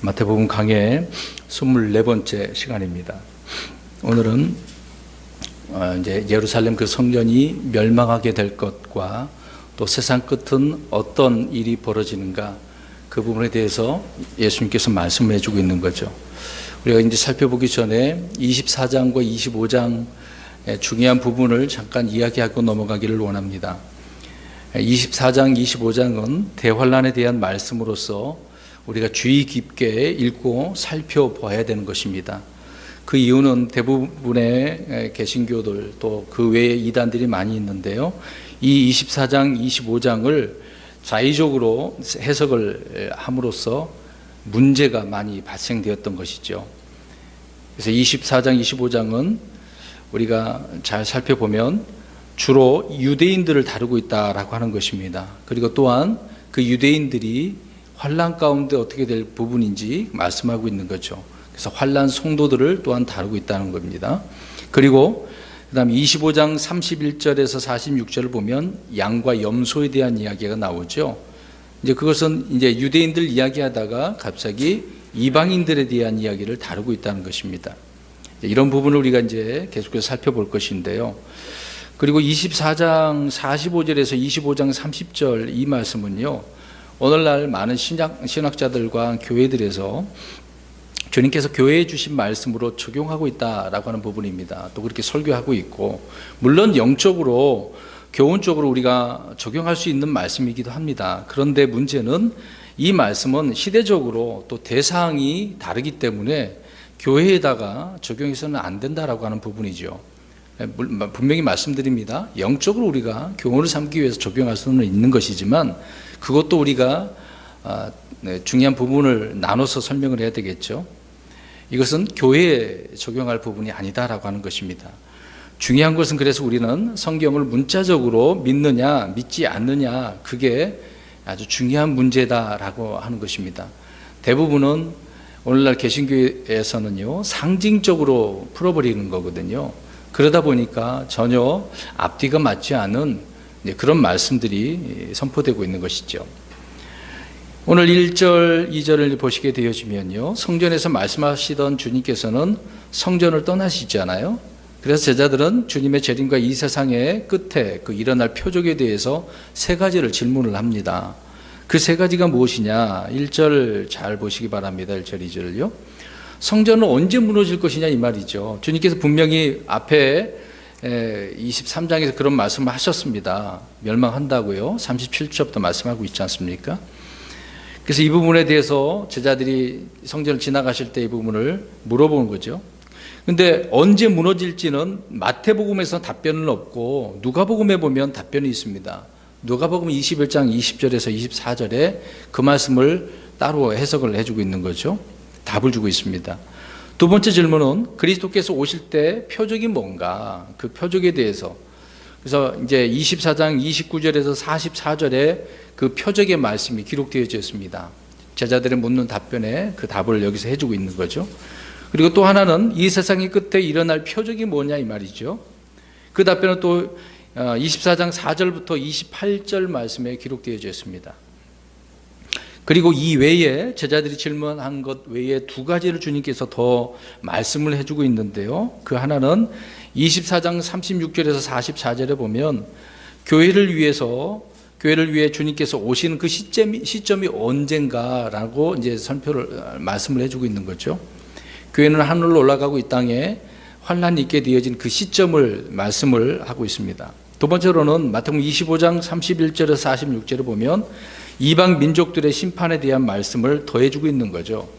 마태복음 강의 24번째 시간입니다. 오늘은 이제 예루살렘 그 성전이 멸망하게 될 것과 또 세상 끝은 어떤 일이 벌어지는가, 그 부분에 대해서 예수님께서 말씀해 주고 있는 거죠. 우리가 이제 살펴보기 전에 24장과 25장의 중요한 부분을 잠깐 이야기하고 넘어가기를 원합니다. 24장, 25장은 대환란에 대한 말씀으로서 우리가 주의 깊게 읽고 살펴봐야 되는 것입니다. 그 이유는 대부분의 개신교들 또 그 외에 이단들이 많이 있는데요, 이 24장, 25장을 자의적으로 해석을 함으로써 문제가 많이 발생되었던 것이죠. 그래서 24장, 25장은 우리가 잘 살펴보면 주로 유대인들을 다루고 있다라고 하는 것입니다. 그리고 또한 그 유대인들이 환난 가운데 어떻게 될 부분인지 말씀하고 있는 거죠. 그래서 환난 성도들을 또한 다루고 있다는 겁니다. 그리고 그다음 25장 31절에서 46절을 보면 양과 염소에 대한 이야기가 나오죠. 이제 그것은 이제 유대인들 이야기하다가 갑자기 이방인들에 대한 이야기를 다루고 있다는 것입니다. 이런 부분을 우리가 이제 계속해서 살펴볼 것인데요. 그리고 24장 45절에서 25장 30절 이 말씀은요, 오늘날 많은 신학자들과 교회들에서 주님께서 교회에 주신 말씀으로 적용하고 있다라고 하는 부분입니다. 또 그렇게 설교하고 있고, 물론 영적으로 교훈적으로 우리가 적용할 수 있는 말씀이기도 합니다. 그런데 문제는 이 말씀은 시대적으로 또 대상이 다르기 때문에 교회에다가 적용해서는 안 된다라고 하는 부분이죠. 분명히 말씀드립니다. 영적으로 우리가 교훈을 삼기 위해서 적용할 수는 있는 것이지만 그것도 우리가 중요한 부분을 나눠서 설명을 해야 되겠죠. 이것은 교회에 적용할 부분이 아니다라고 하는 것입니다. 중요한 것은 그래서 우리는 성경을 문자적으로 믿느냐 믿지 않느냐, 그게 아주 중요한 문제다라고 하는 것입니다. 대부분은 오늘날 개신교에서는요, 상징적으로 풀어버리는 거거든요. 그러다 보니까 전혀 앞뒤가 맞지 않은 그런 말씀들이 선포되고 있는 것이죠. 오늘 1절, 2절을 보시게 되어지면요, 성전에서 말씀하시던 주님께서는 성전을 떠나시잖아요. 그래서 제자들은 주님의 재림과 이 세상의 끝에 그 일어날 표적에 대해서 세 가지를 질문을 합니다. 그 세 가지가 무엇이냐? 1절 잘 보시기 바랍니다. 1절, 2절을요. 성전은 언제 무너질 것이냐 이 말이죠. 주님께서 분명히 앞에 23장에서 그런 말씀을 하셨습니다. 멸망한다고요. 37절부터 말씀하고 있지 않습니까? 그래서 이 부분에 대해서 제자들이 성전을 지나가실 때 이 부분을 물어보는 거죠. 근데 언제 무너질지는 마태복음에서 답변은 없고 누가복음에 보면 답변이 있습니다. 누가복음 21장 20절에서 24절에 그 말씀을 따로 해석을 해주고 있는 거죠. 답을 주고 있습니다. 두 번째 질문은 그리스도께서 오실 때 표적이 뭔가, 그 표적에 대해서. 그래서 이제 24장 29절에서 44절에 그 표적의 말씀이 기록되어져 있습니다. 제자들의 묻는 답변에 그 답을 여기서 해주고 있는 거죠. 그리고 또 하나는 이 세상의 끝에 일어날 표적이 뭐냐 이 말이죠. 그 답변은 또 24장 4절부터 28절 말씀에 기록되어져 있습니다. 그리고 이 외에 제자들이 질문한 것 외에 두 가지를 주님께서 더 말씀을 해주고 있는데요. 그 하나는 24장 36절에서 44절에 보면 교회를 위해 주님께서 오시는 그 시점이 언젠가라고 이제 말씀을 해주고 있는 거죠. 교회는 하늘로 올라가고 이 땅에 환난이 있게 되어진 그 시점을 말씀을 하고 있습니다. 두 번째로는 마태복음 25장 31절에서 46절을 보면 이방 민족들의 심판에 대한 말씀을 더해주고 있는 거죠.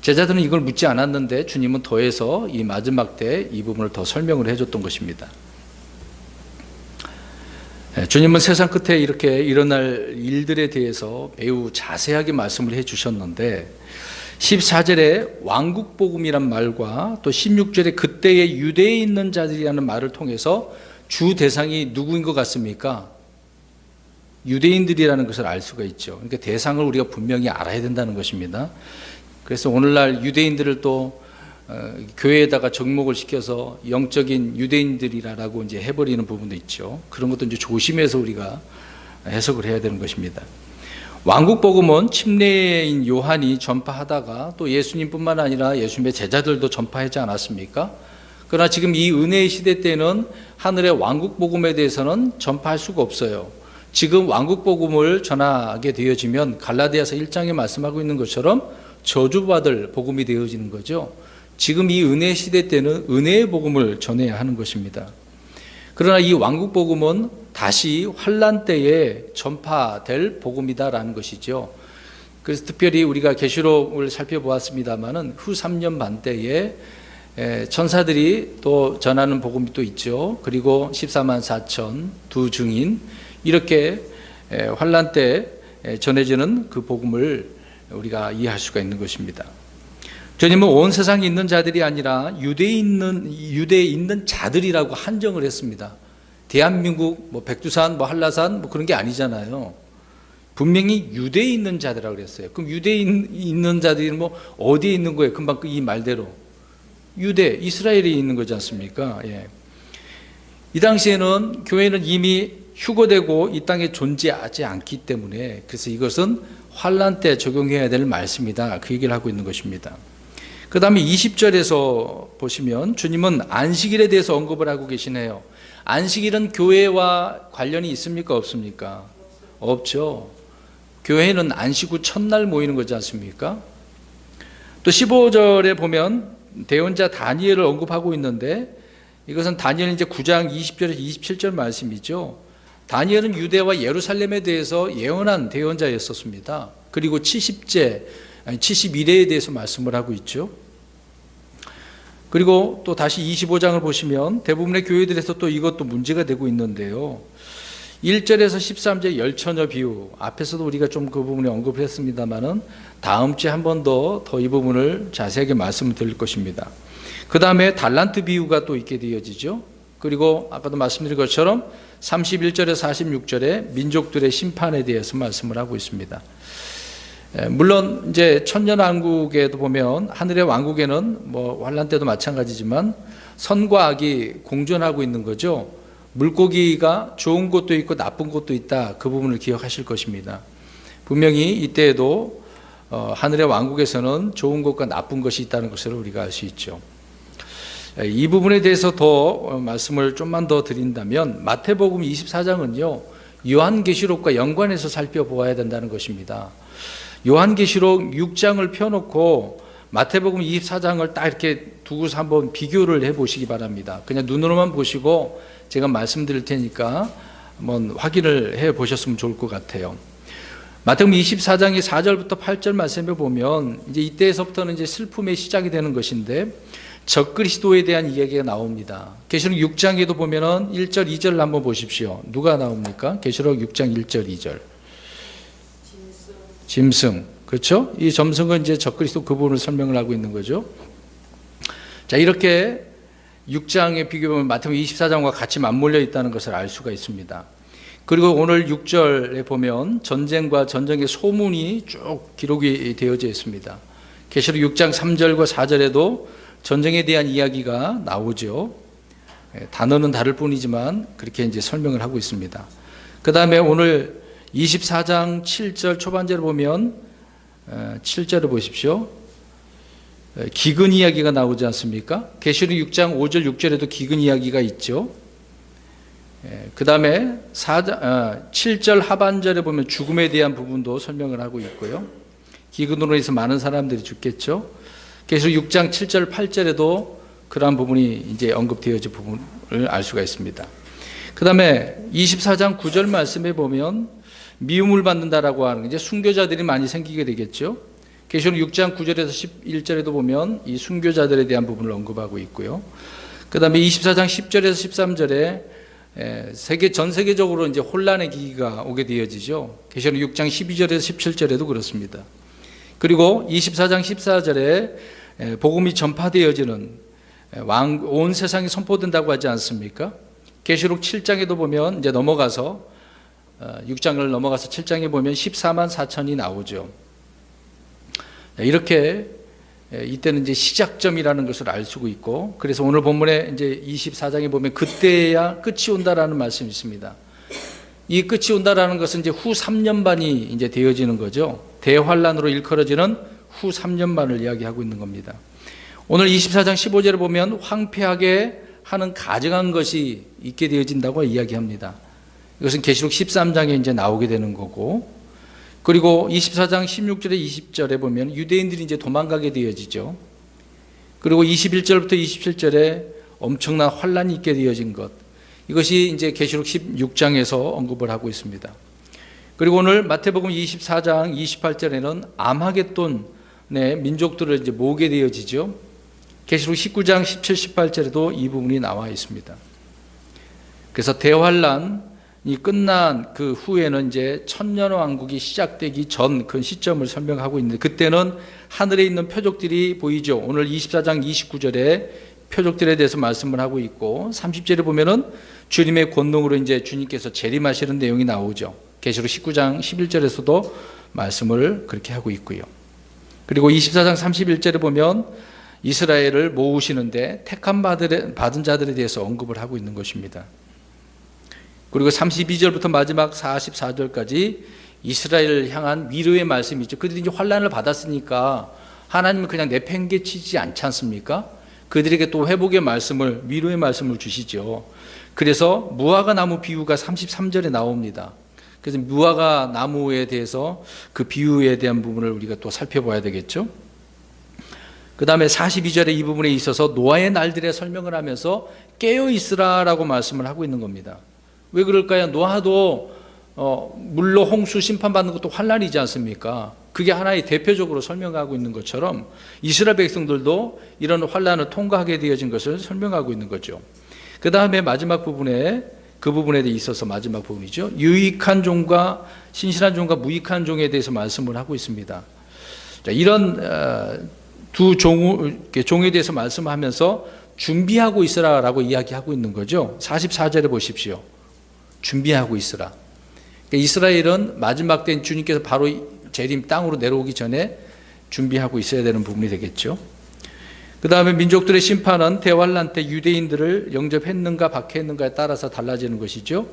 제자들은 이걸 묻지 않았는데 주님은 더해서 이 마지막 때 이 부분을 더 설명을 해줬던 것입니다. 주님은 세상 끝에 이렇게 일어날 일들에 대해서 매우 자세하게 말씀을 해주셨는데 14절에 왕국복음이란 말과 또 16절에 그때의 유대에 있는 자들이라는 말을 통해서 주 대상이 누구인 것 같습니까? 유대인들이라는 것을 알 수가 있죠. 그러니까 대상을 우리가 분명히 알아야 된다는 것입니다. 그래서 오늘날 유대인들을 또 교회에다가 접목을 시켜서 영적인 유대인들이라고 이제 해버리는 부분도 있죠. 그런 것도 이제 조심해서 우리가 해석을 해야 되는 것입니다. 왕국 복음은 침례인 요한이 전파하다가 또 예수님뿐만 아니라 예수님의 제자들도 전파하지 않았습니까? 그러나 지금 이 은혜의 시대 때는 하늘의 왕국 복음에 대해서는 전파할 수가 없어요. 지금 왕국 복음을 전하게 되어지면 갈라디아서 1장에 말씀하고 있는 것처럼 저주받을 복음이 되어지는 거죠. 지금 이 은혜의 시대 때는 은혜의 복음을 전해야 하는 것입니다. 그러나 이 왕국 복음은 다시 환난 때에 전파될 복음이다라는 것이죠. 그래서 특별히 우리가 계시록을 살펴보았습니다마는 후 3년 반 때에 천사들이 또 전하는 복음이 또 있죠. 그리고 14만 4천 두 증인, 이렇게 환난 때 전해지는 그 복음을 우리가 이해할 수가 있는 것입니다. 주님은 온 세상에 있는 자들이 아니라 유대에 있는 자들이라고 한정을 했습니다. 대한민국, 백두산, 한라산 그런 게 아니잖아요. 분명히 유대에 있는 자들이라고 그랬어요. 그럼 유대에 있는 자들이 어디에 있는 거예요? 금방 이 말대로 유대, 이스라엘에 있는 거지 않습니까? 예. 이 당시에는 교회는 이미 휴거되고 이 땅에 존재하지 않기 때문에, 그래서 이것은 환난 때 적용해야 될 말씀이다, 그 얘기를 하고 있는 것입니다. 그 다음에 20절에서 보시면 주님은 안식일에 대해서 언급을 하고 계시네요. 안식일은 교회와 관련이 있습니까? 없습니까? 없죠. 교회는 안식 후 첫날 모이는 거지 않습니까? 또 15절에 보면 대언자 다니엘을 언급하고 있는데, 이것은 다니엘 이제 9장 20절에서 27절 말씀이죠. 다니엘은 유대와 예루살렘에 대해서 예언한 대언자였었습니다. 그리고 71회에 대해서 말씀을 하고 있죠. 그리고 또 다시 25장을 보시면 대부분의 교회들에서 또 이것도 문제가 되고 있는데요. 1절에서 13절 열처녀 비유, 앞에서도 우리가 좀 그 부분에 언급을 했습니다만은 다음 주에 한 번 더 이 부분을 자세하게 말씀을 드릴 것입니다. 그 다음에 달란트 비유가 또 있게 되어지죠. 그리고 아까도 말씀드린 것처럼 31절에서 46절에 민족들의 심판에 대해서 말씀을 하고 있습니다. 물론 이제 천년왕국에도 보면 하늘의 왕국에는 환난 때도 마찬가지지만 선과 악이 공존하고 있는 거죠. 물고기가 좋은 것도 있고 나쁜 것도 있다, 그 부분을 기억하실 것입니다. 분명히 이때에도 하늘의 왕국에서는 좋은 것과 나쁜 것이 있다는 것을 우리가 알 수 있죠. 이 부분에 대해서 더 말씀을 좀만 더 드린다면 마태복음 24장은요 요한계시록과 연관해서 살펴보아야 된다는 것입니다. 요한계시록 6장을 펴놓고 마태복음 24장을 딱 이렇게 두고서 한번 비교를 해보시기 바랍니다. 그냥 눈으로만 보시고 제가 말씀드릴 테니까 한번 확인을 해보셨으면 좋을 것 같아요. 마태복음 24장의 4절부터 8절 말씀에 보면 이제 이때에서부터는 이제 슬픔의 시작이 되는 것인데 적그리스도에 대한 이야기가 나옵니다. 계시록 6장에도 보면은 1절, 2절을 한번 보십시오. 누가 나옵니까? 계시록 6장 1절, 2절. 짐승. 그렇죠? 이 점승은 이제 적그리스도 그 부분을 설명을 하고 있는 거죠. 자, 이렇게 6장에 비교하면 마태복음 24장과 같이 맞물려 있다는 것을 알 수가 있습니다. 그리고 오늘 6절에 보면 전쟁과 전쟁의 소문이 쭉 기록이 되어져 있습니다. 계시록 6장 3절과 4절에도 전쟁에 대한 이야기가 나오죠. 단어는 다를 뿐이지만 그렇게 이제 설명을 하고 있습니다. 그 다음에 오늘 24장 7절 초반절을 보면 7절을 보십시오. 기근 이야기가 나오지 않습니까? 계시록 6장 5절 6절에도 기근 이야기가 있죠. 그 다음에 7절 하반절에 보면 죽음에 대한 부분도 설명을 하고 있고요. 기근으로 해서 많은 사람들이 죽겠죠. 계시록 6장 7절 8절에도 그러한 부분이 이제 언급되어진 부분을 알 수가 있습니다. 그 다음에 24장 9절 말씀에 보면 미움을 받는다라고 하는 이제 순교자들이 많이 생기게 되겠죠. 계시록 6장 9절에서 11절에도 보면 이 순교자들에 대한 부분을 언급하고 있고요. 그 다음에 24장 10절에서 13절에 전 세계적으로 이제 혼란의 기기가 오게 되어지죠. 계시록 6장 12절에서 17절에도 그렇습니다. 그리고 24장 14절에 복음이 전파되어지는 온 세상에 선포된다고 하지 않습니까? 계시록 7장에도 보면 이제 넘어가서 6장을 넘어가서 7장에 보면 14만 4천이 나오죠. 이렇게 이때는 이제 시작점이라는 것을 알 수 있고, 그래서 오늘 본문에 이제 24장에 보면 그때야 끝이 온다라는 말씀이 있습니다. 이 끝이 온다라는 것은 이제 후 3년 반이 이제 되어지는 거죠. 대환란으로 일컬어지는 후 3년 반을 이야기하고 있는 겁니다. 오늘 24장 15절을 보면 황폐하게 하는 가증한 것이 있게 되어진다고 이야기합니다. 이것은 계시록 13장에 이제 나오게 되는 거고, 그리고 24장 16절에 20절에 보면 유대인들이 이제 도망가게 되어지죠. 그리고 21절부터 27절에 엄청난 환란이 있게 되어진 것, 이것이 이제 계시록 16장에서 언급을 하고 있습니다. 그리고 오늘 마태복음 24장 28절에는 암하겟돈의 민족들을 이제 모으게 되어지죠. 계시록 19장 17, 18절에도 이 부분이 나와 있습니다. 그래서 대환란이 끝난 그 후에는 이제 천년왕국이 시작되기 전 그 시점을 설명하고 있는데, 그때는 하늘에 있는 표적들이 보이죠. 오늘 24장 29절에 표적들에 대해서 말씀을 하고 있고, 30절에 보면은 주님의 권능으로 이제 주님께서 재림하시는 내용이 나오죠. 계시록 19장 11절에서도 말씀을 그렇게 하고 있고요. 그리고 24장 31절에 보면 이스라엘을 모으시는데 택함 받은 자들에 대해서 언급을 하고 있는 것입니다. 그리고 32절부터 마지막 44절까지 이스라엘을 향한 위로의 말씀이 있죠. 그들이 이제 환란을 받았으니까 하나님은 그냥 내팽개치지 않지 않습니까? 그들에게 또 회복의 말씀을, 위로의 말씀을 주시죠. 그래서 무화과 나무 비유가 33절에 나옵니다. 그래서 무화과 나무에 대해서 그 비유에 대한 부분을 우리가 또 살펴봐야 되겠죠. 그 다음에 42절에 이 부분에 있어서 노아의 날들에 설명을 하면서 깨어있으라라고 말씀을 하고 있는 겁니다. 왜 그럴까요? 노아도 물로 홍수 심판받는 것도 환란이지 않습니까? 그게 하나의 대표적으로 설명하고 있는 것처럼 이스라엘 백성들도 이런 환란을 통과하게 되어진 것을 설명하고 있는 거죠. 그 다음에 마지막 부분에, 그 부분에 있어서 마지막 부분이죠. 유익한 종과 신실한 종과 무익한 종에 대해서 말씀을 하고 있습니다. 자, 이런 두 종에 대해서 말씀하면서 준비하고 있으라라고 이야기하고 있는 거죠. 44절에 보십시오. 준비하고 있으라. 그러니까 이스라엘은 마지막 때인 주님께서 바로 재림 땅으로 내려오기 전에 준비하고 있어야 되는 부분이 되겠죠. 그 다음에 민족들의 심판은 대환란 때 유대인들을 영접했는가 박해했는가에 따라서 달라지는 것이죠.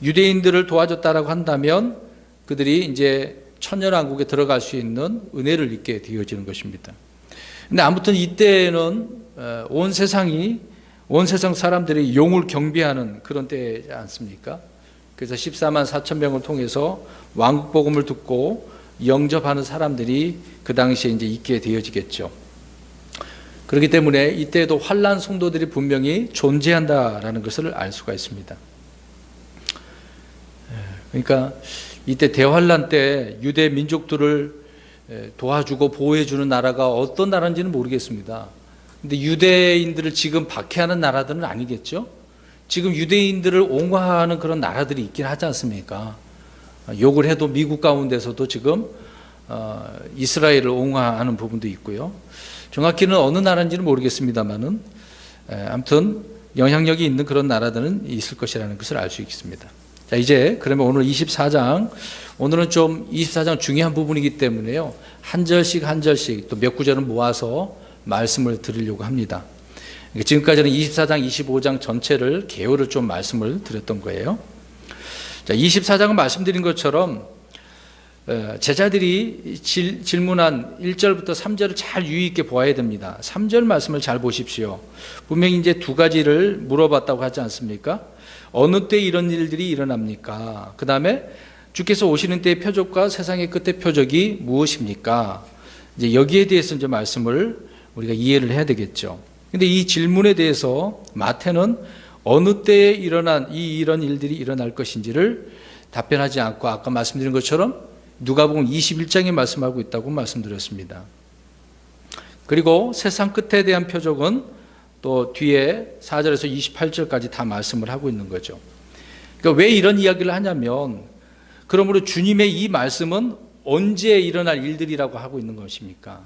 유대인들을 도와줬다라고 한다면 그들이 이제 천년왕국에 들어갈 수 있는 은혜를 입게 되어지는 것입니다. 근데 아무튼 이때는 온 세상 사람들이 용을 경배하는 그런 때지 않습니까? 그래서 14만 4천 명을 통해서 왕국 복음을 듣고 영접하는 사람들이 그 당시에 이제 있게 되어지겠죠. 그렇기 때문에 이때에도 환란 성도들이 분명히 존재한다라는 것을 알 수가 있습니다. 그러니까 이때 대환란 때 유대 민족들을 도와주고 보호해주는 나라가 어떤 나라인지는 모르겠습니다. 근데 유대인들을 지금 박해하는 나라들은 아니겠죠? 지금 유대인들을 옹호하는 그런 나라들이 있긴 하지 않습니까? 욕을 해도 미국 가운데서도 지금 이스라엘을 옹호하는 부분도 있고요. 정확히는 어느 나라인지는 모르겠습니다만은 아무튼 영향력이 있는 그런 나라들은 있을 것이라는 것을 알 수 있습니다. 자, 이제 그러면 오늘 24장, 오늘은 좀 24장 중요한 부분이기 때문에요, 한 절씩 한 절씩 또 몇 구절은 모아서 말씀을 드리려고 합니다. 지금까지는 24장, 25장 전체를 개요를 좀 말씀을 드렸던 거예요. 자, 24장은 말씀드린 것처럼 제자들이 질문한 1절부터 3절을 잘 유의 있게 보아야 됩니다. 3절 말씀을 잘 보십시오. 분명히 이제 두 가지를 물어봤다고 하지 않습니까? 어느 때 이런 일들이 일어납니까? 그 다음에 주께서 오시는 때의 표적과 세상의 끝의 표적이 무엇입니까? 이제 여기에 대해서 이제 말씀을 우리가 이해를 해야 되겠죠. 근데 이 질문에 대해서 마태는 어느 때에 일어난 이런 일들이 일어날 것인지를 답변하지 않고 아까 말씀드린 것처럼 누가복음 21장에 말씀하고 있다고 말씀드렸습니다. 그리고 세상 끝에 대한 표적은 또 뒤에 4절에서 28절까지 다 말씀을 하고 있는 거죠. 그러니까 왜 이런 이야기를 하냐면, 그러므로 주님의 이 말씀은 언제 일어날 일들이라고 하고 있는 것입니까?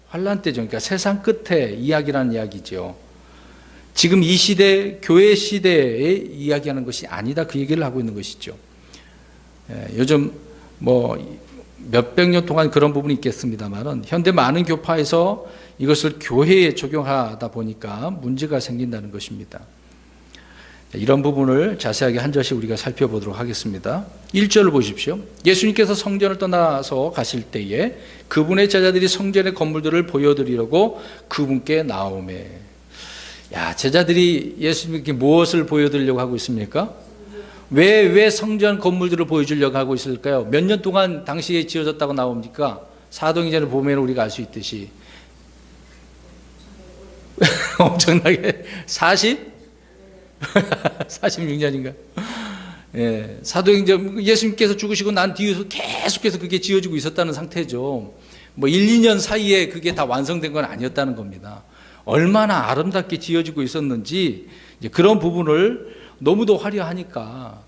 환란 때죠. 그러니까 세상 끝에 이야기라는 이야기죠. 지금 이 시대, 교회 시대에 이야기하는 것이 아니다, 그 얘기를 하고 있는 것이죠. 요즘 뭐 몇백 년 동안 그런 부분이 있겠습니다만은 현대 많은 교파에서 이것을 교회에 적용하다 보니까 문제가 생긴다는 것입니다. 이런 부분을 자세하게 한 절씩 우리가 살펴보도록 하겠습니다. 1절을 보십시오. 예수님께서 성전을 떠나서 가실 때에 그분의 제자들이 성전의 건물들을 보여드리려고 그분께 나오매. 야, 제자들이 예수님께 무엇을 보여드리려고 하고 있습니까? 왜 성전 건물들을 보여주려고 하고 있을까요? 몇 년 동안 당시에 지어졌다고 나옵니까? 사도행전을 보면 우리가 알 수 있듯이 엄청나게 46년인가? 예, 사도행전 예수님께서 죽으시고 난 뒤에서 계속해서 그게 지어지고 있었다는 상태죠. 뭐 1, 2년 사이에 그게 다 완성된 건 아니었다는 겁니다. 얼마나 아름답게 지어지고 있었는지 이제 그런 부분을 너무도 화려하니까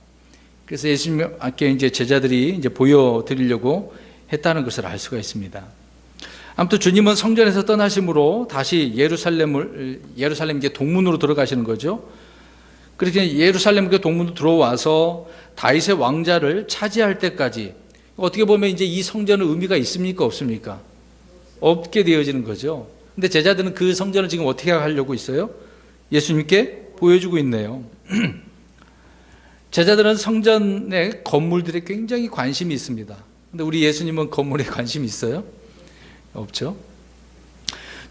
그래서 예수님께 이제 제자들이 이제 보여드리려고 했다는 것을 알 수가 있습니다. 아무튼 주님은 성전에서 떠나심으로 다시 예루살렘 이제 동문으로 들어가시는 거죠. 그렇게 예루살렘 그 동문으로 들어와서 다윗의 왕자를 차지할 때까지 어떻게 보면 이제 이 성전은 의미가 있습니까? 없습니까? 없게 되어지는 거죠. 근데 제자들은 그 성전을 지금 어떻게 하려고 있어요? 예수님께 보여주고 있네요. 제자들은 성전의 건물들에 굉장히 관심이 있습니다. 근데 우리 예수님은 건물에 관심이 있어요? 없죠.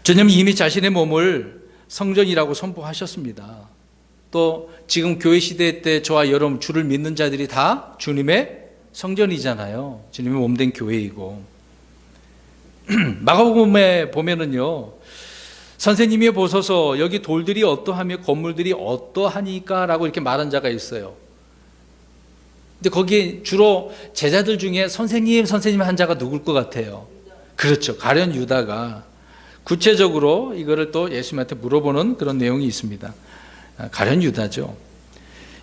주님은 이미 자신의 몸을 성전이라고 선포하셨습니다. 또 지금 교회 시대 때 저와 여러분 주를 믿는 자들이 다 주님의 성전이잖아요. 주님의 몸된 교회이고. 마가복음에 보면은요, 선생님이 보소서 여기 돌들이 어떠하며 건물들이 어떠하니까 라고 이렇게 말한 자가 있어요. 근데 거기에 주로 제자들 중에 선생님 한 자가 누굴 것 같아요? 그렇죠. 가룟 유다가 구체적으로 이거를 또 예수님한테 물어보는 그런 내용이 있습니다. 가룟 유다죠.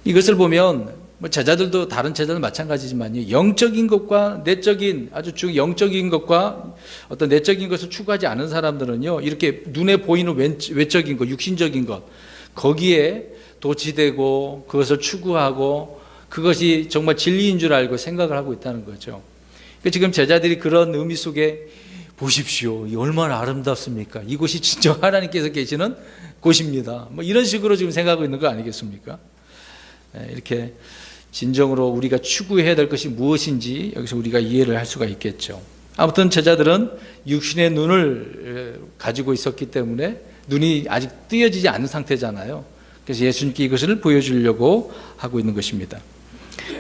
이것을 보면 뭐 제자들도 다른 제자들 마찬가지지만요, 영적인 것과 내적인 아주 영적인 것과 어떤 내적인 것을 추구하지 않은 사람들은요, 이렇게 눈에 보이는 외적인 것, 육신적인 것 거기에 도취되고 그것을 추구하고 그것이 정말 진리인 줄 알고 생각을 하고 있다는 거죠. 그러니까 지금 제자들이 그런 의미 속에 보십시오, 얼마나 아름답습니까? 이곳이 진정 하나님께서 계시는 곳입니다. 뭐 이런 식으로 지금 생각하고 있는 거 아니겠습니까? 이렇게 진정으로 우리가 추구해야 될 것이 무엇인지 여기서 우리가 이해를 할 수가 있겠죠. 아무튼 제자들은 육신의 눈을 가지고 있었기 때문에 눈이 아직 뜨여지지 않은 상태잖아요. 그래서 예수님께 이것을 보여주려고 하고 있는 것입니다.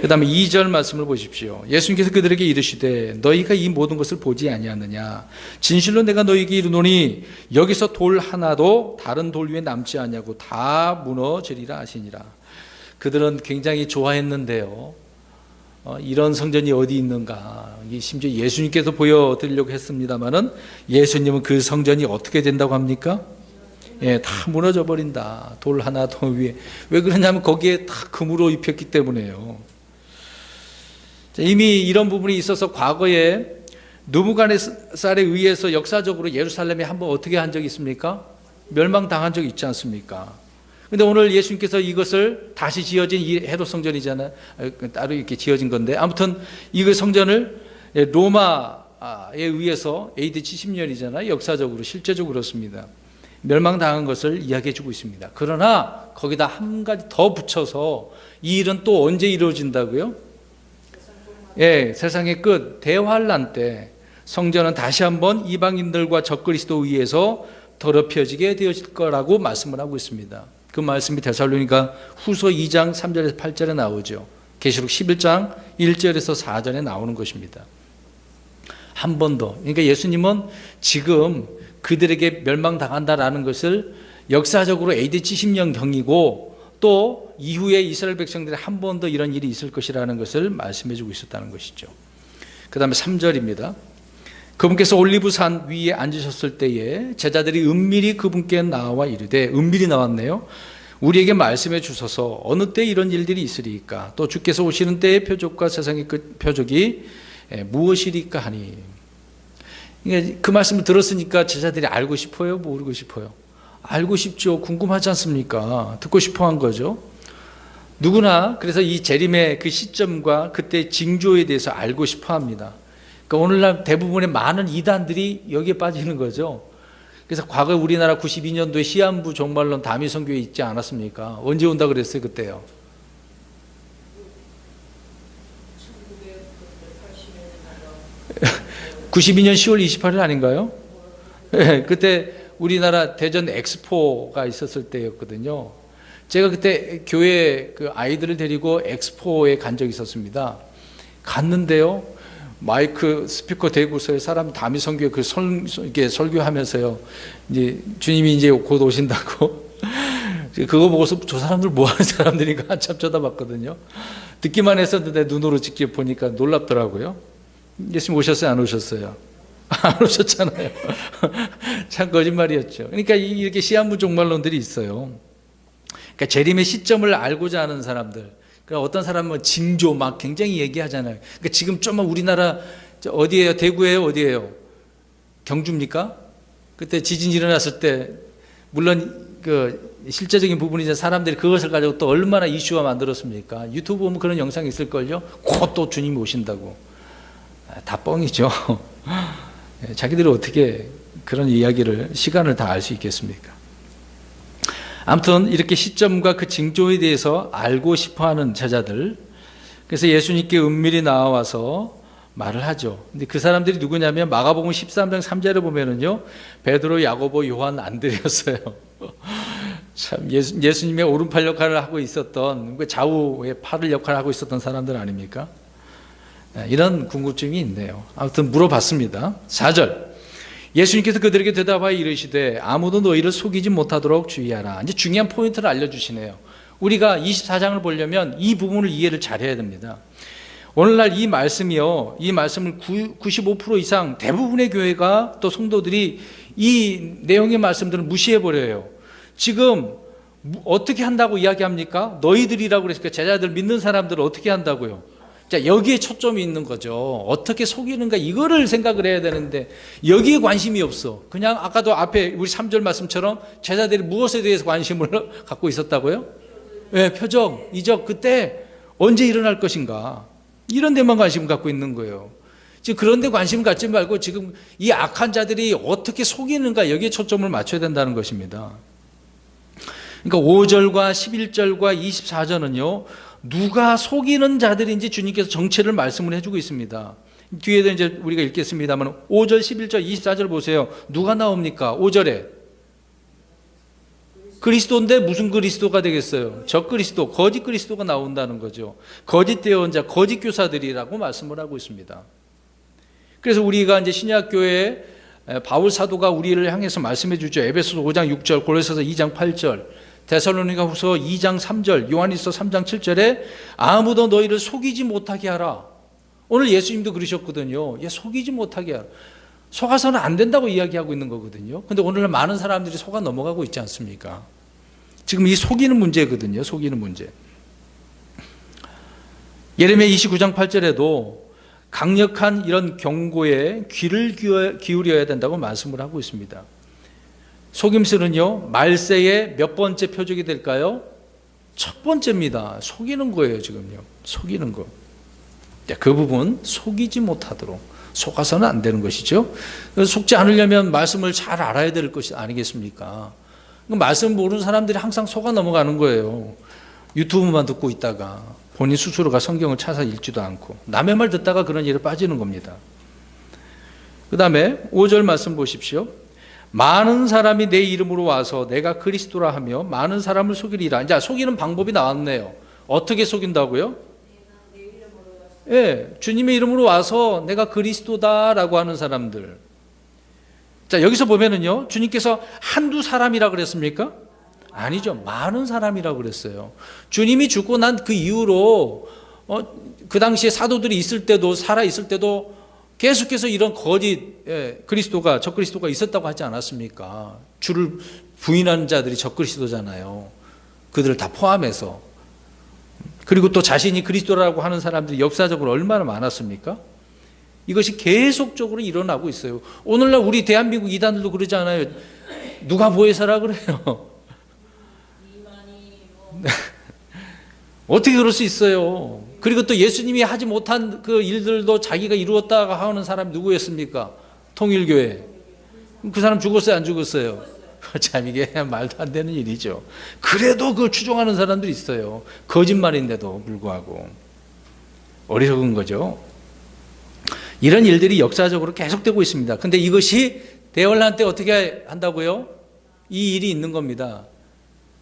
그 다음에 2절 말씀을 보십시오. 예수님께서 그들에게 이르시되 너희가 이 모든 것을 보지 아니하느냐? 진실로 내가 너희에게 이르노니 여기서 돌 하나도 다른 돌 위에 남지 아니하고 다 무너지리라 하시니라. 그들은 굉장히 좋아했는데요, 이런 성전이 어디 있는가? 심지어 예수님께서 보여드리려고 했습니다마는 예수님은 그 성전이 어떻게 된다고 합니까? 예, 다 무너져 버린다. 돌 하나 더 위에. 왜 그러냐면 거기에 다 금으로 입혔기 때문에요. 이미 이런 부분이 있어서 과거에 느부갓네살에 의해서 역사적으로 예루살렘이 한번 어떻게 한 적이 있습니까? 멸망당한 적이 있지 않습니까? 근데 오늘 예수님께서 이것을 다시 지어진 이 헤롯 성전이잖아요. 따로 이렇게 지어진 건데, 아무튼 이 성전을 로마에 의해서 AD 70년이잖아요. 역사적으로, 실제적으로 그렇습니다. 멸망당한 것을 이야기해 주고 있습니다. 그러나 거기다 한 가지 더 붙여서 이 일은 또 언제 이루어진다고요? 예, 세상의 끝, 대환란 때 성전은 다시 한번 이방인들과 적그리스도 의해서 더럽혀지게 되어질 거라고 말씀을 하고 있습니다. 그 말씀이 데살로니가 후서 2장 3절에서 8절에 나오죠. 계시록 11장 1절에서 4절에 나오는 것입니다. 한 번 더. 그러니까 예수님은 지금 그들에게 멸망당한다라는 것을 역사적으로 AD 70년경이고 또 이후에 이스라엘 백성들이 한 번 더 이런 일이 있을 것이라는 것을 말씀해주고 있었다는 것이죠. 그 다음에 3절입니다. 그분께서 올리브산 위에 앉으셨을 때에 제자들이 은밀히 그분께 나와 이르되, 은밀히 나왔네요. 우리에게 말씀해 주소서 어느 때 이런 일들이 있으리까? 또 주께서 오시는 때의 표적과 세상의 끝 표적이 무엇이리까 하니. 그 말씀을 들었으니까 제자들이 알고 싶어요? 모르고 싶어요? 알고 싶죠. 궁금하지 않습니까? 듣고 싶어 한 거죠. 누구나 그래서 이 재림의 그 시점과 그때 징조에 대해서 알고 싶어 합니다. 그러니까 오늘날 대부분의 많은 이단들이 여기에 빠지는 거죠. 그래서 과거 우리나라 92년도에 시한부 종말론 다미 선교회 있지 않았습니까? 언제 온다 그랬어요 그때요? 92년 10월 28일 아닌가요? 네, 그때 우리나라 대전 엑스포가 있었을 때였거든요. 제가 그때 교회 그 아이들을 데리고 엑스포에 간 적이 있었습니다. 갔는데요, 마이크 스피커 대고서 사람 다미 선교회 이렇게 설교하면서요, 이제 주님이 이제 곧 오신다고. 그거 보고서 저 사람들 뭐 하는 사람들인가 한참 쳐다봤거든요. 듣기만 했었는데 눈으로 직접 보니까 놀랍더라고요. 예수님 오셨어요? 안 오셨어요? 안 오셨잖아요. 참 거짓말이었죠. 그러니까 이렇게 시한부 종말론들이 있어요. 그러니까 재림의 시점을 알고자 하는 사람들. 그러니까 어떤 사람은 징조 막 굉장히 얘기하잖아요. 그러니까 지금 좀 우리나라 어디예요? 대구예요? 어디예요? 경주입니까? 그때 지진 일어났을 때 물론 그 실제적인 부분이죠. 사람들이 그것을 가지고 또 얼마나 이슈화 만들었습니까? 유튜브 보면 그런 영상이 있을걸요? 곧 또 주님이 오신다고. 다 뻥이죠. 자기들이 어떻게 그런 이야기를 시간을 다 알 수 있겠습니까? 아무튼 이렇게 시점과 그 징조에 대해서 알고 싶어하는 제자들, 그래서 예수님께 은밀히 나와서 말을 하죠. 근데 그 사람들이 누구냐면 마가복음 13장 3절에 보면은요, 베드로, 야고보, 요한, 안드레였어요. 참 예수님의 오른팔 역할을 하고 있었던, 좌우의 팔을 역할을 하고 있었던 사람들 아닙니까? 이런 궁금증이 있네요. 아무튼 물어봤습니다. 4절. 예수님께서 그들에게 대답하여 이르시되 아무도 너희를 속이지 못하도록 주의하라. 이제 중요한 포인트를 알려주시네요. 우리가 24장을 보려면 이 부분을 이해를 잘해야 됩니다. 오늘날 이 말씀이요, 이 말씀을 95% 이상 대부분의 교회가 또 성도들이 이 내용의 말씀들을 무시해버려요. 지금 어떻게 한다고 이야기합니까? 너희들이라고 그랬으니까 제자들 믿는 사람들을 어떻게 한다고요? 자, 여기에 초점이 있는 거죠. 어떻게 속이는가 이거를 생각을 해야 되는데 여기에 관심이 없어. 그냥 아까도 앞에 우리 3절 말씀처럼 제자들이 무엇에 대해서 관심을 갖고 있었다고요? 네, 표적, 이적, 그때 언제 일어날 것인가 이런 데만 관심을 갖고 있는 거예요. 지금 그런 데 관심 갖지 말고 지금 이 악한 자들이 어떻게 속이는가 여기에 초점을 맞춰야 된다는 것입니다. 그러니까 5절과 11절과 24절은요, 누가 속이는 자들인지 주님께서 정체를 말씀을 해주고 있습니다. 뒤에도 이제 우리가 읽겠습니다만 5절, 11절, 24절 보세요. 누가 나옵니까? 5절에 그리스도인데 무슨 그리스도가 되겠어요? 적그리스도, 거짓 그리스도가 나온다는 거죠. 거짓 대언자, 거짓 교사들이라고 말씀을 하고 있습니다. 그래서 우리가 이제 신약교회 바울 사도가 우리를 향해서 말씀해 주죠. 에베소서 5장 6절, 골로새서 2장 8절, 데살로니가후서 2장 3절, 요한일서 3장 7절에 아무도 너희를 속이지 못하게 하라. 오늘 예수님도 그러셨거든요. 속이지 못하게 하라. 속아서는 안 된다고 이야기하고 있는 거거든요. 근데 오늘날 많은 사람들이 속아 넘어가고 있지 않습니까? 지금 이 속이는 문제거든요. 속이는 문제. 예레미야 29장 8절에도 강력한 이런 경고에 귀를 기울여야 된다고 말씀을 하고 있습니다. 속임수는요, 말세의 몇 번째 표적이 될까요? 첫 번째입니다. 속이는 거예요, 지금요. 속이는 거. 그 부분 속이지 못하도록, 속아서는 안 되는 것이죠. 그래서 속지 않으려면 말씀을 잘 알아야 될 것이 아니겠습니까? 말씀 모르는 사람들이 항상 속아 넘어가는 거예요. 유튜브만 듣고 있다가 본인 스스로가 성경을 찾아 읽지도 않고 남의 말 듣다가 그런 일에 빠지는 겁니다. 그 다음에 5절 말씀 보십시오. 많은 사람이 내 이름으로 와서 내가 그리스도라 하며 많은 사람을 속이리라. 이제 속이는 방법이 나왔네요. 어떻게 속인다고요? 주님의 이름으로 와서 내가 그리스도다라고 하는 사람들. 자, 여기서 보면은요, 주님께서 한두 사람이라 그랬습니까? 아니죠. 많은 사람이라고 그랬어요. 주님이 죽고 난 그 이후로 그 당시에 사도들이 있을 때도, 살아 있을 때도 계속해서 이런 거짓 그리스도가, 적그리스도가 있었다고 하지 않았습니까? 주를 부인하는 자들이 적그리스도잖아요. 그들을 다 포함해서. 그리고 또 자신이 그리스도라고 하는 사람들이 역사적으로 얼마나 많았습니까? 이것이 계속적으로 일어나고 있어요. 오늘날 우리 대한민국 이단들도 그러지 않아요? 누가 보혜사라 그래요? 어떻게 그럴 수 있어요? 그리고 또 예수님이 하지 못한 그 일들도 자기가 이루었다고 하는 사람이 누구였습니까? 통일교회. 그 사람 죽었어요, 안 죽었어요? 참 이게 말도 안 되는 일이죠. 그래도 그 추종하는 사람들이 있어요. 거짓말인데도 불구하고. 어리석은 거죠. 이런 일들이 역사적으로 계속되고 있습니다. 근데 이것이 대환란 때 어떻게 한다고요? 이 일이 있는 겁니다.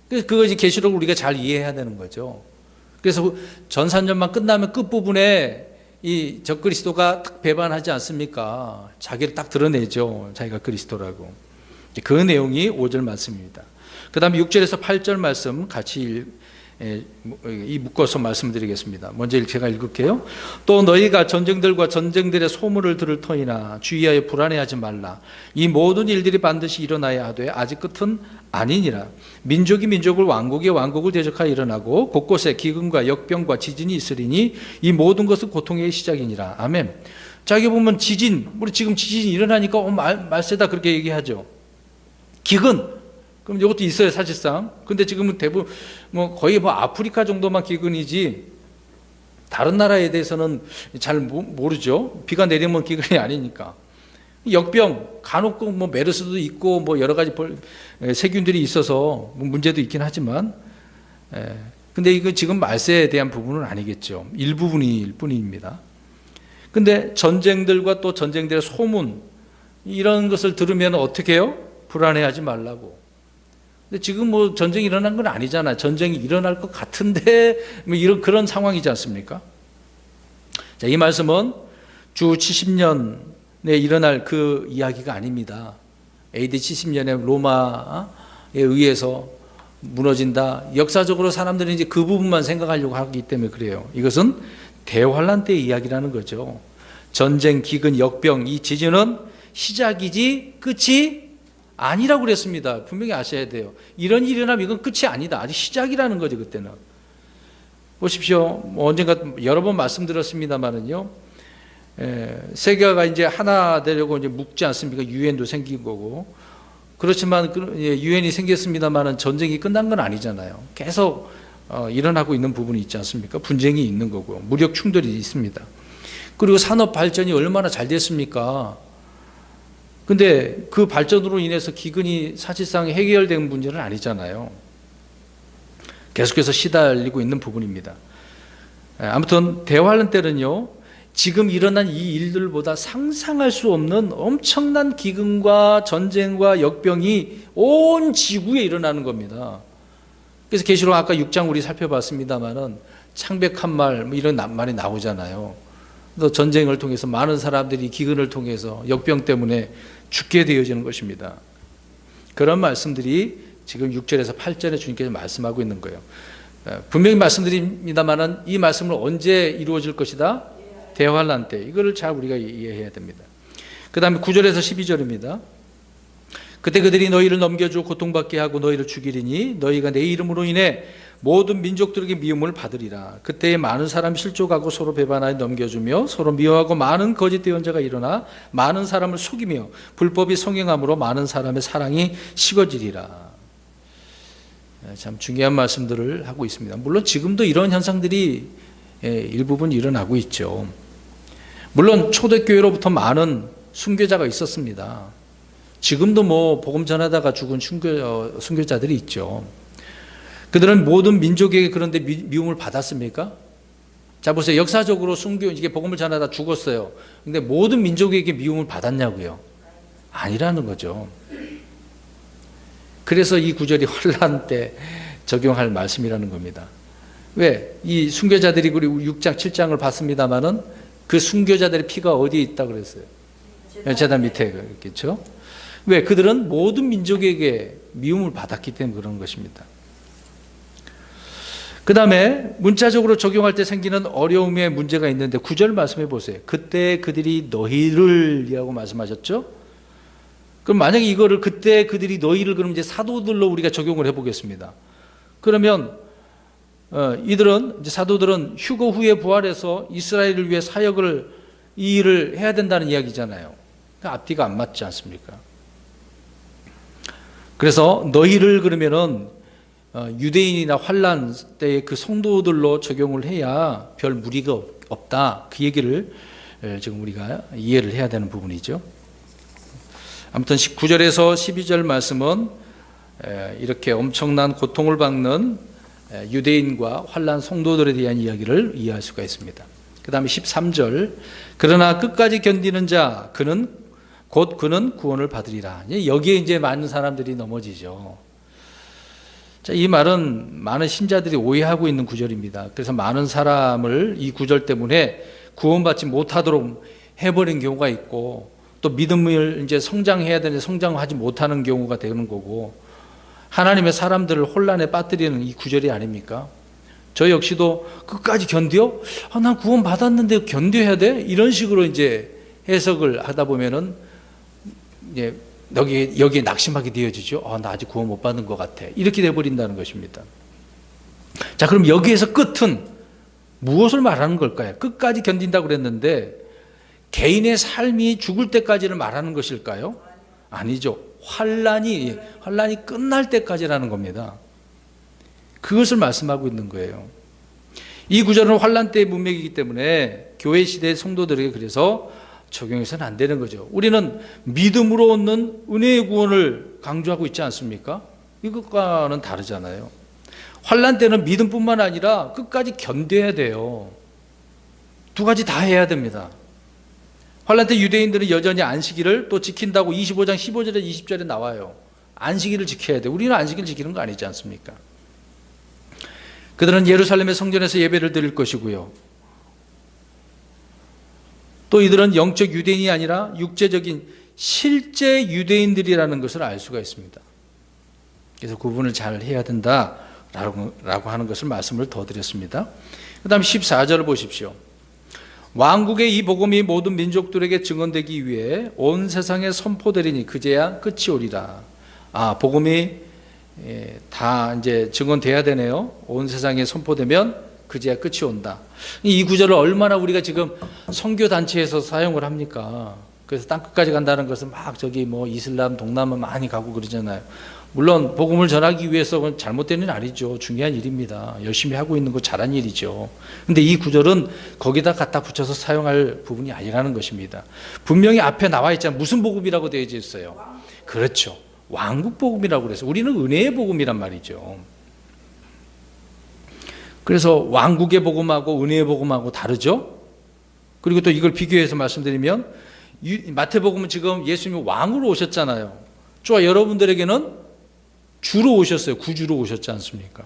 그래서 그것이 계시록을 우리가 잘 이해해야 되는 거죠. 그래서 전산전만 끝나면 끝부분에 이 적그리스도가 딱 배반하지 않습니까? 자기를 딱 드러내죠. 자기가 그리스도라고. 그 내용이 5절 말씀입니다. 그 다음에 6절에서 8절 말씀 같이 묶어서 말씀드리겠습니다. 먼저 제가 읽을게요. 또 너희가 전쟁들과 전쟁들의 소문을 들을 터이나 주의하여 불안해하지 말라. 이 모든 일들이 반드시 일어나야 하되 아직 끝은 아니니라. 민족이 민족을 왕국이 왕국을 대적하여 일어나고 곳곳에 기근과 역병과 지진이 있으리니 이 모든 것은 고통의 시작이니라. 아멘. 자, 여기 보면 지진, 우리 지금 지진이 일어나니까 말세다 그렇게 얘기하죠. 기근, 그럼 이것도 있어요, 사실상. 근데 지금은 대부분 거의 아프리카 정도만 기근이지 다른 나라에 대해서는 잘 모르죠. 비가 내리면 기근이 아니니까. 역병, 간혹 메르스도 있고 여러 가지 세균들이 있어서 문제도 있긴 하지만, 근데 이거 지금 말세에 대한 부분은 아니겠죠. 일부분일 뿐입니다. 근데 전쟁들과 또 전쟁들의 소문, 이런 것을 들으면 어떻게 해요? 불안해하지 말라고. 근데 지금 전쟁이 일어난 건 아니잖아요. 전쟁이 일어날 것 같은데 그런 상황이지 않습니까? 자, 이 말씀은 주 70년에 일어날 그 이야기가 아닙니다. AD 70년에 로마에 의해서 무너진다. 역사적으로 사람들이 이제 그 부분만 생각하려고 하기 때문에 그래요. 이것은 대환란 때의 이야기라는 거죠. 전쟁, 기근, 역병, 이 지진은 시작이지 끝이 아니라고 그랬습니다. 분명히 아셔야 돼요. 이런 일이 일어나면 이건 끝이 아니다. 아직 시작이라는 거죠, 그때는. 보십시오. 언젠가 여러 번 말씀드렸습니다만은요. 세계가 이제 하나 되려고 이제 묶지 않습니까? 유엔도 생긴 거고. 그렇지만 유엔이 생겼습니다만은 전쟁이 끝난 건 아니잖아요. 계속 일어나고 있는 부분이 있지 않습니까? 분쟁이 있는 거고, 무력 충돌이 있습니다. 그리고 산업 발전이 얼마나 잘 됐습니까? 근데 그 발전으로 인해서 기근이 사실상 해결된 문제는 아니잖아요. 계속해서 시달리고 있는 부분입니다. 아무튼 대환란 때는요, 지금 일어난 이 일들보다 상상할 수 없는 엄청난 기근과 전쟁과 역병이 온 지구에 일어나는 겁니다. 그래서 계시록 아까 6장 우리 살펴봤습니다만은 창백한 말 이런 말이 나오잖아요. 또 전쟁을 통해서 많은 사람들이 기근을 통해서 역병 때문에 죽게 되어지는 것입니다. 그런 말씀들이 지금 6절에서 8절에 주님께서 말씀하고 있는 거예요. 분명히 말씀드립니다만은 이 말씀은 언제 이루어질 것이다? 대환란 때. 이거를 잘 우리가 이해해야 됩니다. 그 다음에 9절에서 12절입니다. 그때 그들이 너희를 넘겨주어 고통받게 하고 너희를 죽이리니 너희가 내 이름으로 인해 모든 민족들에게 미움을 받으리라. 그때에 많은 사람이 실족하고 서로 배반하여 넘겨주며 서로 미워하고 많은 거짓 대언자가 일어나 많은 사람을 속이며 불법이 성행함으로 많은 사람의 사랑이 식어지리라. 참 중요한 말씀들을 하고 있습니다. 물론 지금도 이런 현상들이 일부분 일어나고 있죠. 물론 초대교회로부터 많은 순교자가 있었습니다. 지금도 복음 전하다가 죽은 순교자들이 있죠. 그들은 모든 민족에게 그런데 미움을 받았습니까? 자, 보세요. 역사적으로 이게 복음을 전하다 죽었어요. 근데 모든 민족에게 미움을 받았냐고요? 아니라는 거죠. 그래서 이 구절이 환란 때 적용할 말씀이라는 겁니다. 왜? 이 순교자들이 우리 6장, 7장을 봤습니다만은 그 순교자들의 피가 어디에 있다고 그랬어요? 제단 밑에 있겠죠? 왜? 그들은 모든 민족에게 미움을 받았기 때문에 그런 것입니다. 그 다음에 문자적으로 적용할 때 생기는 어려움의 문제가 있는데 9절 말씀해 보세요. 그때 그들이 너희를 이라고 말씀하셨죠? 그럼 만약에 이거를 그때 그들이 너희를 그럼 이제 사도들로 우리가 적용을 해보겠습니다. 그러면 이들은 이제 사도들은 휴거 후에 부활해서 이스라엘을 위해 사역을 이 일을 해야 된다는 이야기잖아요. 그러니까 앞뒤가 안 맞지 않습니까? 그래서 너희를 그러면은 유대인이나 환란 때의 그 성도들로 적용을 해야 별 무리가 없다. 그 얘기를 지금 우리가 이해를 해야 되는 부분이죠. 아무튼 9절에서 12절 말씀은 이렇게 엄청난 고통을 받는 유대인과 환난 성도들에 대한 이야기를 이해할 수가 있습니다. 그 다음에 13절, 그러나 끝까지 견디는 자 그는 구원을 받으리라. 여기에 이제 많은 사람들이 넘어지죠. 자, 이 말은 많은 신자들이 오해하고 있는 구절입니다. 그래서 많은 사람을 이 구절 때문에 구원받지 못하도록 해버린 경우가 있고, 또 믿음을 이제 성장해야 되는데 성장하지 못하는 경우가 되는 거고, 하나님의 사람들을 혼란에 빠뜨리는 이 구절이 아닙니까? 저 역시도 끝까지 견뎌? 난 구원 받았는데 견뎌야 돼? 이런 식으로 이제 해석을 하다 보면은 이제 여기에 낙심하게 되어지죠. 나 아직 구원 못 받은 것 같아. 이렇게 돼버린다는 것입니다. 자, 그럼 여기에서 끝은 무엇을 말하는 걸까요? 끝까지 견딘다고 그랬는데 개인의 삶이 죽을 때까지를 말하는 것일까요? 아니죠. 환란이 끝날 때까지라는 겁니다. 그것을 말씀하고 있는 거예요. 이 구절은 환란 때의 문맥이기 때문에 교회 시대의 성도들에게 그래서 적용해서는 안 되는 거죠. 우리는 믿음으로 얻는 은혜의 구원을 강조하고 있지 않습니까? 이것과는 다르잖아요. 환란 때는 믿음뿐만 아니라 끝까지 견뎌야 돼요. 두 가지 다 해야 됩니다. 환란 때 유대인들은 여전히 안식일을 또 지킨다고 25장 15절에 20절에 나와요. 안식일을 지켜야 돼요. 우리는 안식일 지키는 거 아니지 않습니까? 그들은 예루살렘의 성전에서 예배를 드릴 것이고요. 또 이들은 영적 유대인이 아니라 육체적인 실제 유대인들이라는 것을 알 수가 있습니다. 그래서 구분을 잘 해야 된다라고 하는 것을 말씀을 더 드렸습니다. 그 다음 14절을 보십시오. 왕국의 이 복음이 모든 민족들에게 증언되기 위해 온 세상에 선포되리니 그제야 끝이 오리라. 복음이 다 이제 증언돼야 되네요. 온 세상에 선포되면 그제야 끝이 온다. 이 구절을 얼마나 우리가 지금 선교 단체에서 사용을 합니까? 그래서 땅 끝까지 간다는 것은 막 저기 뭐 이슬람 동남아 많이 가고 그러잖아요. 물론 복음을 전하기 위해서 잘못된 일은 아니죠. 중요한 일입니다. 열심히 하고 있는 거 잘한 일이죠. 근데 이 구절은 거기다 갖다 붙여서 사용할 부분이 아니라는 것입니다. 분명히 앞에 나와 있잖아요. 무슨 복음이라고 되어 있어요? 그렇죠. 왕국 복음이라고 그래서 우리는 은혜의 복음이란 말이죠. 그래서 왕국의 복음하고 은혜의 복음하고 다르죠. 그리고 또 이걸 비교해서 말씀드리면 마태복음은 지금 예수님이 왕으로 오셨잖아요. 저와 여러분들에게는 주로 오셨어요. 구주로 오셨지 않습니까?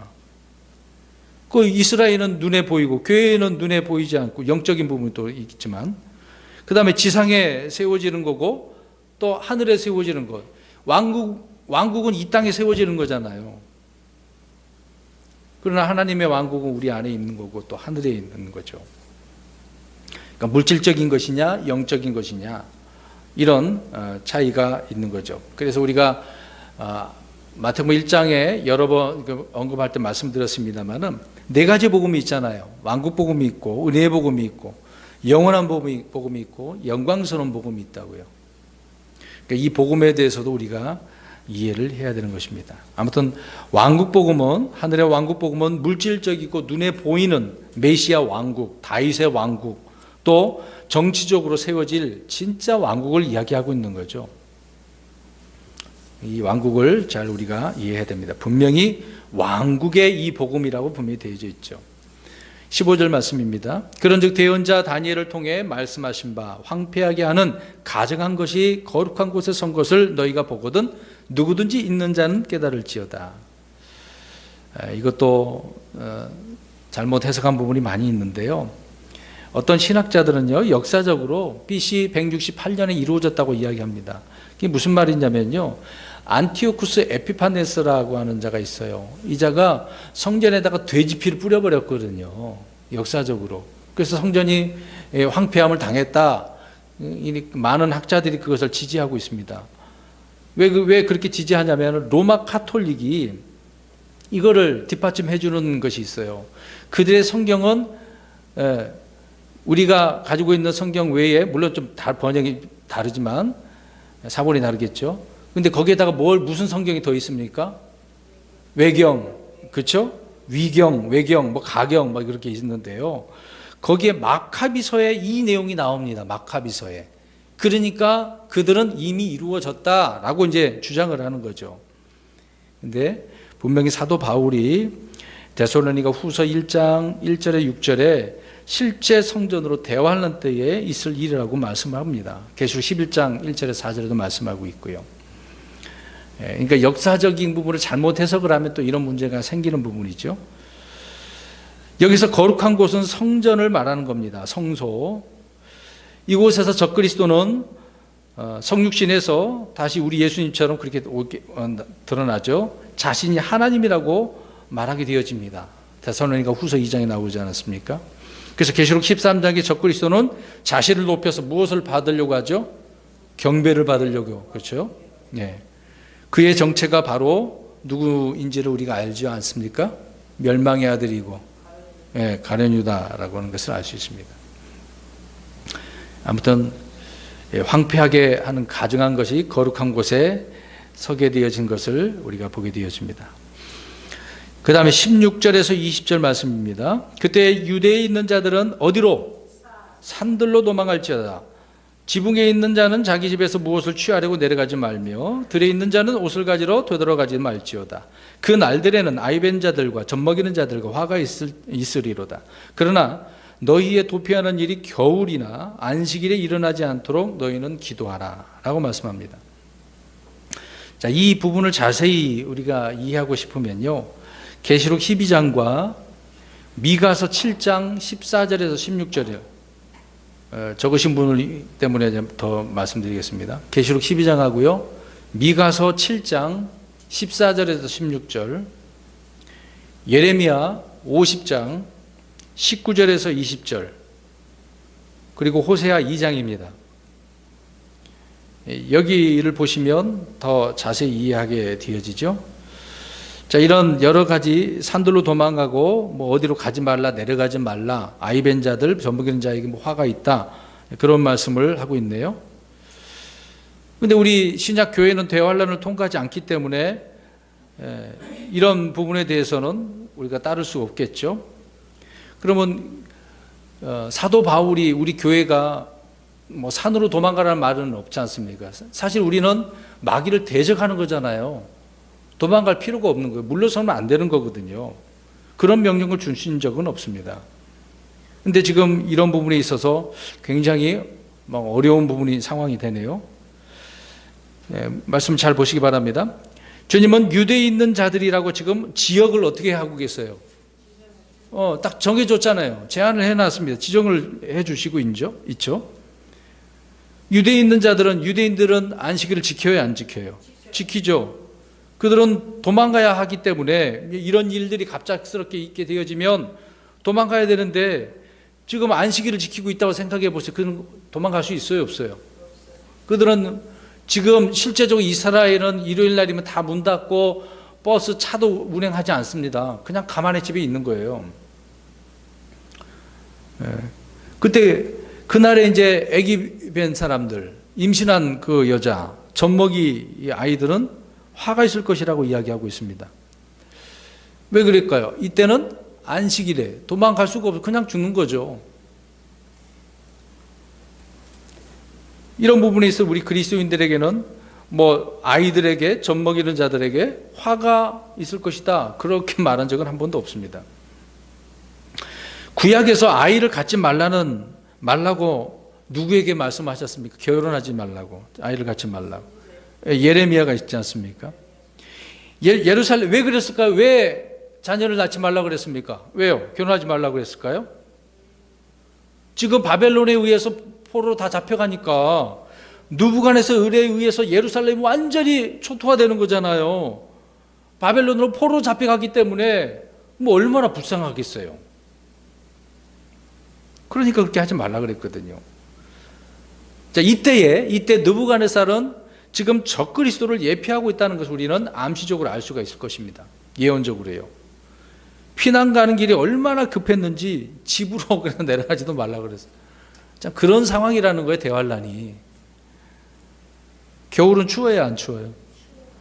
그 이스라엘은 눈에 보이고 교회는 눈에 보이지 않고 영적인 부분도 있지만, 그 다음에 지상에 세워지는 거고 또 하늘에 세워지는 것. 왕국은 이 땅에 세워지는 거잖아요. 그러나 하나님의 왕국은 우리 안에 있는 거고 또 하늘에 있는 거죠. 그러니까 물질적인 것이냐 영적인 것이냐 이런 차이가 있는 거죠. 그래서 우리가 마태복음 1장에 여러 번 언급할 때 말씀드렸습니다마는 네 가지 복음이 있잖아요. 왕국 복음이 있고 은혜의 복음이 있고 영원한 복음이 있고 영광스러운 복음이 있다고요. 그러니까 이 복음에 대해서도 우리가 이해를 해야 되는 것입니다. 아무튼 왕국 복음은, 하늘의 왕국 복음은 물질적이고 눈에 보이는 메시아 왕국, 다윗의 왕국, 또 정치적으로 세워질 진짜 왕국을 이야기하고 있는 거죠. 이 왕국을 잘 우리가 이해해야 됩니다. 분명히 왕국의 이 복음이라고 분명히 되어져 있죠. 15절 말씀입니다. 그런즉 대언자 다니엘을 통해 말씀하신 바 황폐하게 하는 가증한 것이 거룩한 곳에 선 것을 너희가 보거든 누구든지 있는 자는 깨달을지어다. 이것도 잘못 해석한 부분이 많이 있는데요. 어떤 신학자들은요, 역사적으로 BC 168년에 이루어졌다고 이야기합니다. 이게 무슨 말이냐면요, 안티오쿠스 에피파네스라고 하는 자가 있어요. 이 자가 성전에다가 돼지 피를 뿌려버렸거든요, 역사적으로. 그래서 성전이 황폐함을 당했다. 많은 학자들이 그것을 지지하고 있습니다. 왜 그렇게 지지하냐면 로마 카톨릭이 이거를 뒷받침해 주는 것이 있어요. 그들의 성경은 우리가 가지고 있는 성경 외에, 물론 좀 번역이 다르지만 사본이 다르겠죠. 근데 거기에다가 무슨 성경이 더 있습니까? 외경, 그렇죠? 위경, 외경, 가경, 그렇게 있는데요. 거기에 마카비서에 이 내용이 나옵니다. 마카비서에. 그러니까 그들은 이미 이루어졌다라고 이제 주장을 하는 거죠. 근데 분명히 사도 바울이 데살로니가 후서 1장 1절에 6절에 실제 성전으로 대환란 때에 있을 일이라고 말씀합니다. 계시록 11장 1절에 4절에도 말씀하고 있고요. 그러니까 역사적인 부분을 잘못 해석을 하면 또 이런 문제가 생기는 부분이죠. 여기서 거룩한 곳은 성전을 말하는 겁니다. 성소. 이곳에서 적그리스도는 성육신에서 다시 우리 예수님처럼 그렇게 드러나죠. 자신이 하나님이라고 말하게 되어집니다. 데살로니가 후서 2장에 나오지 않았습니까? 그래서 계시록 13장에 적그리스도는 자신을 높여서 무엇을 받으려고 하죠? 경배를 받으려고. 그렇죠? 네. 그의 정체가 바로 누구인지를 우리가 알지 않습니까? 멸망의 아들이고, 네, 가룟유다라고 하는 것을 알 수 있습니다. 아무튼 황폐하게 하는 가증한 것이 거룩한 곳에 서게 되어진 것을 우리가 보게 되어집니다. 그 다음에 16절에서 20절 말씀입니다. 그때 유대에 있는 자들은 어디로? 산들로 도망할지어다. 지붕에 있는 자는 자기 집에서 무엇을 취하려고 내려가지 말며 들에 있는 자는 옷을 가지러 되돌아가지 말지어다. 그 날들에는 아이벤 자들과 젖먹이는 자들과 화가 있으리로다. 그러나 너희의 도피하는 일이 겨울이나 안식일에 일어나지 않도록 너희는 기도하라 라고 말씀합니다. 자, 이 부분을 자세히 우리가 이해하고 싶으면요, 계시록 12장과 미가서 7장 14절에서 16절이에요. 적으신 분을 때문에 더 말씀드리겠습니다. 계시록 12장하고요, 미가서 7장 14절에서 16절, 예레미야 50장 19절에서 20절, 그리고 호세아 2장입니다. 여기를 보시면 더 자세히 이해하게 되어지죠. 자, 이런 여러 가지 산들로 도망가고 뭐 어디로 가지 말라, 내려가지 말라, 아이벤 자들, 젖먹이는 자에게 뭐 화가 있다, 그런 말씀을 하고 있네요. 근데 우리 신약 교회는 대환란을 통과하지 않기 때문에 이런 부분에 대해서는 우리가 따를 수 없겠죠. 그러면 사도 바울이 우리 교회가 뭐 산으로 도망가라는 말은 없지 않습니까? 사실 우리는 마귀를 대적하는 거잖아요. 도망갈 필요가 없는 거예요. 물러서면 안 되는 거거든요. 그런 명령을 주신 적은 없습니다. 근데 지금 이런 부분에 있어서 굉장히 막 어려운 부분이 상황이 되네요. 네, 말씀 잘 보시기 바랍니다. 주님은 유대에 있는 자들이라고 지금 지역을 어떻게 하고 계세요? 딱 정해줬잖아요. 제한을 해놨습니다. 지정을 해주시고 있죠. 유대에 있는 자들은, 유대인들은 안식일을 지켜요, 안 지켜요? 지키죠. 그들은 도망가야 하기 때문에 이런 일들이 갑작스럽게 있게 되어지면 도망가야 되는데 지금 안식일을 지키고 있다고 생각해 보세요. 그들은 도망갈 수 있어요, 없어요? 그들은 지금 실제적으로 이스라엘은 일요일 날이면 다 문 닫고 버스, 차도 운행하지 않습니다. 그냥 가만히 집에 있는 거예요. 그때 그날에 이제 아기 뵌 사람들, 임신한 그 여자, 젖먹이 아이들은 화가 있을 것이라고 이야기하고 있습니다. 왜 그럴까요? 이때는 안식일에 도망갈 수가 없어, 그냥 죽는 거죠. 이런 부분에 있어 우리 그리스도인들에게는 뭐 아이들에게, 젖먹이는 자들에게 화가 있을 것이다, 그렇게 말한 적은 한 번도 없습니다. 구약에서 아이를 갖지 말라고 누구에게 말씀하셨습니까? 결혼하지 말라고, 아이를 갖지 말라고. 예레미야가 있지 않습니까? 예루살렘 왜 그랬을까요? 왜 자녀를 낳지 말라고 그랬습니까? 왜요? 결혼하지 말라고 그랬을까요? 지금 바벨론에 의해서 포로로 다 잡혀가니까 느부갓네살 의뢰에 의해서 예루살렘이 완전히 초토화되는 거잖아요. 바벨론으로 포로로 잡혀가기 때문에 뭐 얼마나 불쌍하겠어요. 그러니까 그렇게 하지 말라 그랬거든요. 자, 이때 느부갓네살은 지금 적그리스도를 예피하고 있다는 것을 우리는 암시적으로 알 수가 있을 것입니다. 예언적으로요. 피난 가는 길이 얼마나 급했는지 집으로 그냥 내려가지도 말라 그랬어요. 참 그런 상황이라는 거예요, 대환란이. 겨울은 추워요, 안 추워요?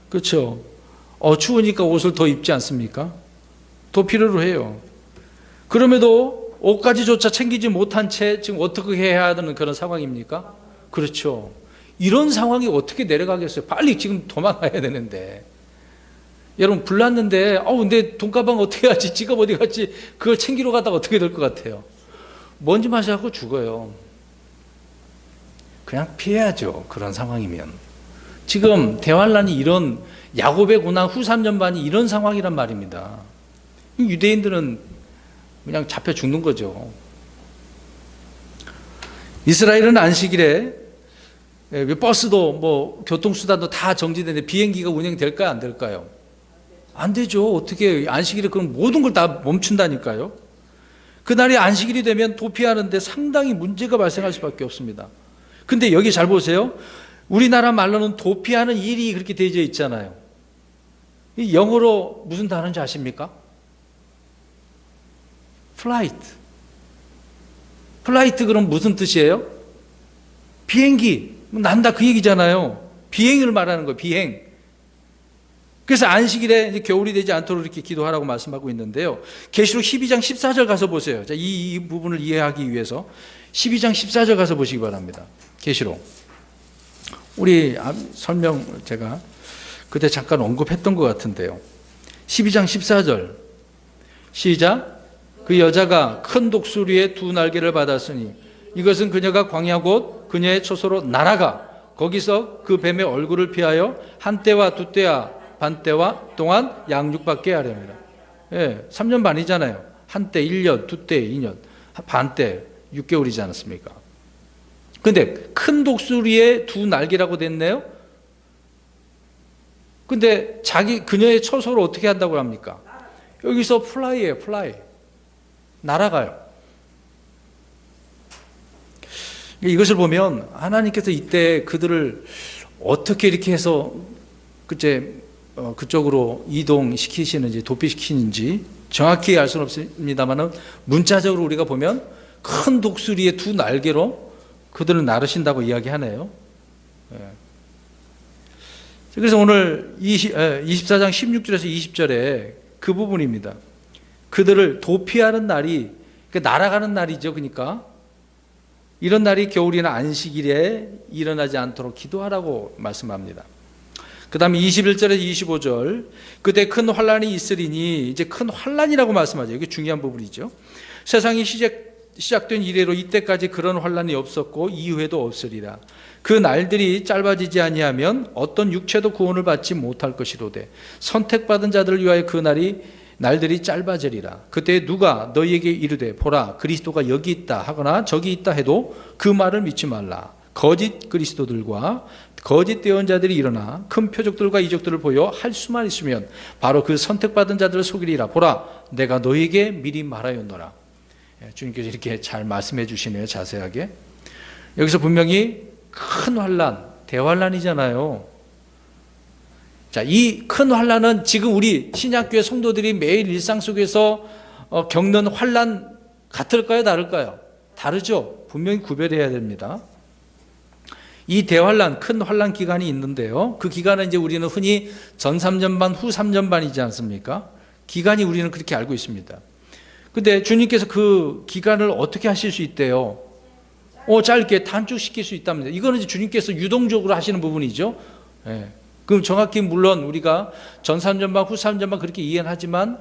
그렇죠. 추우니까 옷을 더 입지 않습니까? 더 필요로 해요. 그럼에도 옷가지조차 챙기지 못한 채 지금 어떻게 해야 하는 그런 상황입니까? 그렇죠. 이런 상황이 어떻게 내려가겠어요? 빨리 지금 도망가야 되는데. 여러분 불났는데 근데 돈가방 어떻게 하지? 지갑 어디 갔지? 그걸 챙기러 가다가 어떻게 될 것 같아요? 먼지 마셔갖고 죽어요. 그냥 피해야죠. 그런 상황이면. 지금 대환란이 이런 야곱의 고난 후 3년반이 이런 상황이란 말입니다. 유대인들은 그냥 잡혀 죽는 거죠. 이스라엘은 안식일에 버스도 뭐 교통수단도 다 정지되는데 비행기가 운행될까요? 안 될까요? 안 되죠. 어떻게 안식일에 그럼 모든 걸 다 멈춘다니까요. 그날이 안식일이 되면 도피하는데 상당히 문제가 발생할 수밖에 없습니다. 근데 여기 잘 보세요. 우리나라 말로는 도피하는 일이 그렇게 되어져 있잖아요. 이 영어로 무슨 단어인지 아십니까? 플라이트. 플라이트 그럼 무슨 뜻이에요? 비행기. 난다 그 얘기잖아요. 비행을 말하는 거예요. 비행. 그래서 안식일에 이제 겨울이 되지 않도록 이렇게 기도하라고 말씀하고 있는데요. 계시록 12장 14절 가서 보세요. 자, 이 부분을 이해하기 위해서 12장 14절 가서 보시기 바랍니다. 계시록. 우리 설명 제가 그때 잠깐 언급했던 것 같은데요. 12장 14절 시작. 그 여자가 큰 독수리의 두 날개를 받았으니 이것은 그녀가 광야 곧 그녀의 처소로 날아가 거기서 그 뱀의 얼굴을 피하여 한 때와 두 때와 반 때와 동안 양육받게 하렵니다. 3년 반이잖아요. 한 때 1년, 두 때 2년, 반 때 6개월이지 않았습니까? 근데 큰 독수리의 두 날개라고 됐네요. 근데 그녀의 처소를 어떻게 한다고 합니까? 여기서 플라이예요, 플라이. 날아가요. 이것을 보면 하나님께서 이때 그들을 어떻게 이렇게 해서 그쪽으로 이동시키시는지 도피시키는지 정확히 알 수는 없습니다만 문자적으로 우리가 보면 큰 독수리의 두 날개로 그들을 나르신다고 이야기하네요. 그래서 오늘 24장 16절에서 20절에 그 부분입니다. 그들을 도피하는 날이 날아가는 날이죠. 그러니까 이런 날이 겨울이나 안식일에 일어나지 않도록 기도하라고 말씀합니다. 그 다음에 21절에서 25절 그때 큰 환란이 있으리니 이제 큰 환란이라고 말씀하죠. 이게 중요한 부분이죠. 세상이 시작된 이래로 이때까지 그런 환란이 없었고 이후에도 없으리라. 그 날들이 짧아지지 아니하면 어떤 육체도 구원을 받지 못할 것이로되 선택받은 자들을 위하여 그 날들이 짧아지리라. 그때 누가 너희에게 이르되 보라 그리스도가 여기 있다 하거나 저기 있다 해도 그 말을 믿지 말라. 거짓 그리스도들과 거짓 대언자들이 일어나 큰 표적들과 이적들을 보여 할 수만 있으면 바로 그 선택받은 자들을 속이리라. 보라 내가 너희에게 미리 말하였노라. 주님께서 이렇게 잘 말씀해 주시네요. 자세하게. 여기서 분명히 큰 환란, 대환란이잖아요. 자, 이 큰 환란은 지금 우리 신약교회 성도들이 매일 일상 속에서 겪는 환란 같을까요? 다를까요? 다르죠. 분명히 구별해야 됩니다. 이 대환란, 큰 환란 기간이 있는데요. 그 기간은 이제 우리는 흔히 전 3년 반, 후 3년 반이지 않습니까? 기간이 우리는 그렇게 알고 있습니다. 근데 주님께서 그 기간을 어떻게 하실 수 있대요? 짧게 단축시킬 수 있답니다. 이거는 이제 주님께서 유동적으로 하시는 부분이죠. 그럼 정확히 물론 우리가 전 3년 반, 후 3년 반 그렇게 이해는 하지만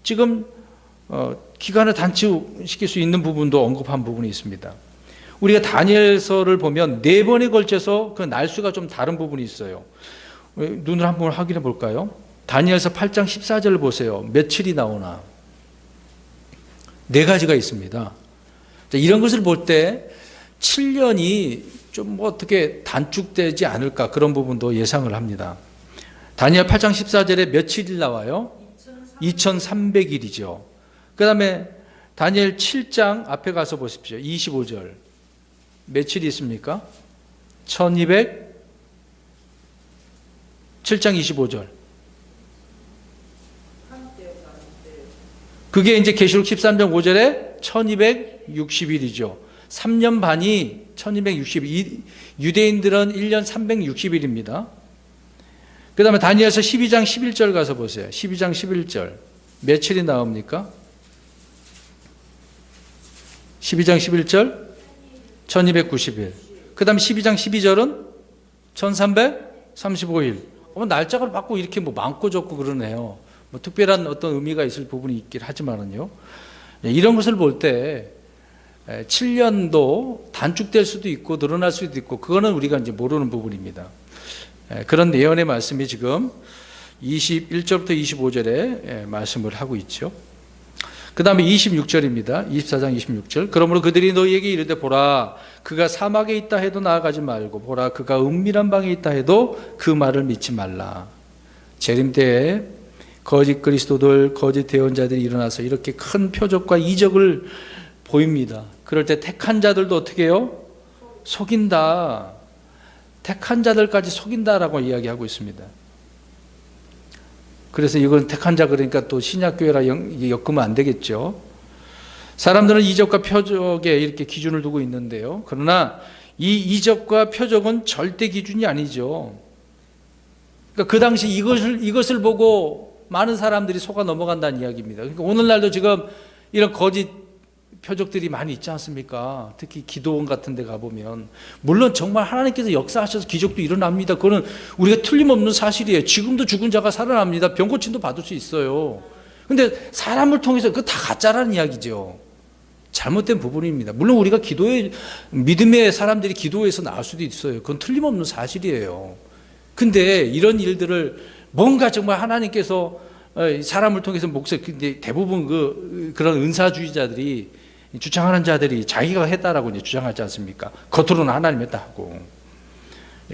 지금 기간을 단축시킬 수 있는 부분도 언급한 부분이 있습니다. 우리가 다니엘서를 보면 4번에 걸쳐서 그 날수가 좀 다른 부분이 있어요. 눈을 한번 확인해 볼까요? 다니엘서 8장 14절을 보세요. 며칠이 나오나? 4가지가 있습니다. 이런 것을 볼 때 7년이 좀 어떻게 단축되지 않을까 그런 부분도 예상을 합니다. 다니엘 8장 14절에 며칠이 나와요? 2300일이죠. 그 다음에 다니엘 7장 앞에 가서 보십시오. 25절. 며칠이 있습니까? 1200, 7장 25절. 그게 이제 계시록 13장 5절에 1260일이죠. 3년 반이 1260일. 유대인들은 1년 360일입니다. 그 다음에 다니엘서 12장 11절 가서 보세요. 12장 11절. 며칠이 나옵니까? 12장 11절? 1290일. 그 그 다음에 12장 12절은 1335일. 날짜를 바꾸고 이렇게 뭐 많고 적고 그러네요. 뭐 특별한 어떤 의미가 있을 부분이 있긴 하지만은요. 이런 것을 볼 때 7년도 단축될 수도 있고 늘어날 수도 있고 그거는 우리가 이제 모르는 부분입니다. 그런 내용의 말씀이 지금 21절부터 25절에 말씀을 하고 있죠. 그 다음에 26절입니다. 24장 26절. 그러므로 그들이 너희에게 이르되 보라 그가 사막에 있다 해도 나아가지 말고 보라 그가 은밀한 방에 있다 해도 그 말을 믿지 말라. 재림 때에 거짓 그리스도들 거짓 예언자들이 일어나서 이렇게 큰 표적과 이적을 보입니다. 그럴 때 택한 자들도 어떻게 해요? 속인다. 택한 자들까지 속인다라고 이야기하고 있습니다. 그래서 이건 택한 자 그러니까 또 신약교회라 엮으면 안 되겠죠. 사람들은 이적과 표적에 이렇게 기준을 두고 있는데요. 그러나 이 이적과 표적은 절대 기준이 아니죠. 그러니까 그 당시 이것을 보고 많은 사람들이 속아 넘어간다는 이야기입니다. 그러니까 오늘날도 지금 이런 거짓 표적들이 많이 있지 않습니까? 특히 기도원 같은 데 가보면 물론 정말 하나님께서 역사하셔서 기적도 일어납니다. 그거는 우리가 틀림없는 사실이에요. 지금도 죽은 자가 살아납니다. 병 고침도 받을 수 있어요. 근데 사람을 통해서 그거 다 가짜라는 이야기죠. 잘못된 부분입니다. 물론 우리가 믿음의 사람들이 기도에서 나올 수도 있어요. 그건 틀림없는 사실이에요. 근데 이런 일들을 뭔가 정말 하나님께서 사람을 통해서 대부분 그런 은사주의자들이 주장하는 자들이 자기가 했다라고 이제 주장하지 않습니까? 겉으로는 하나님 했다 하고.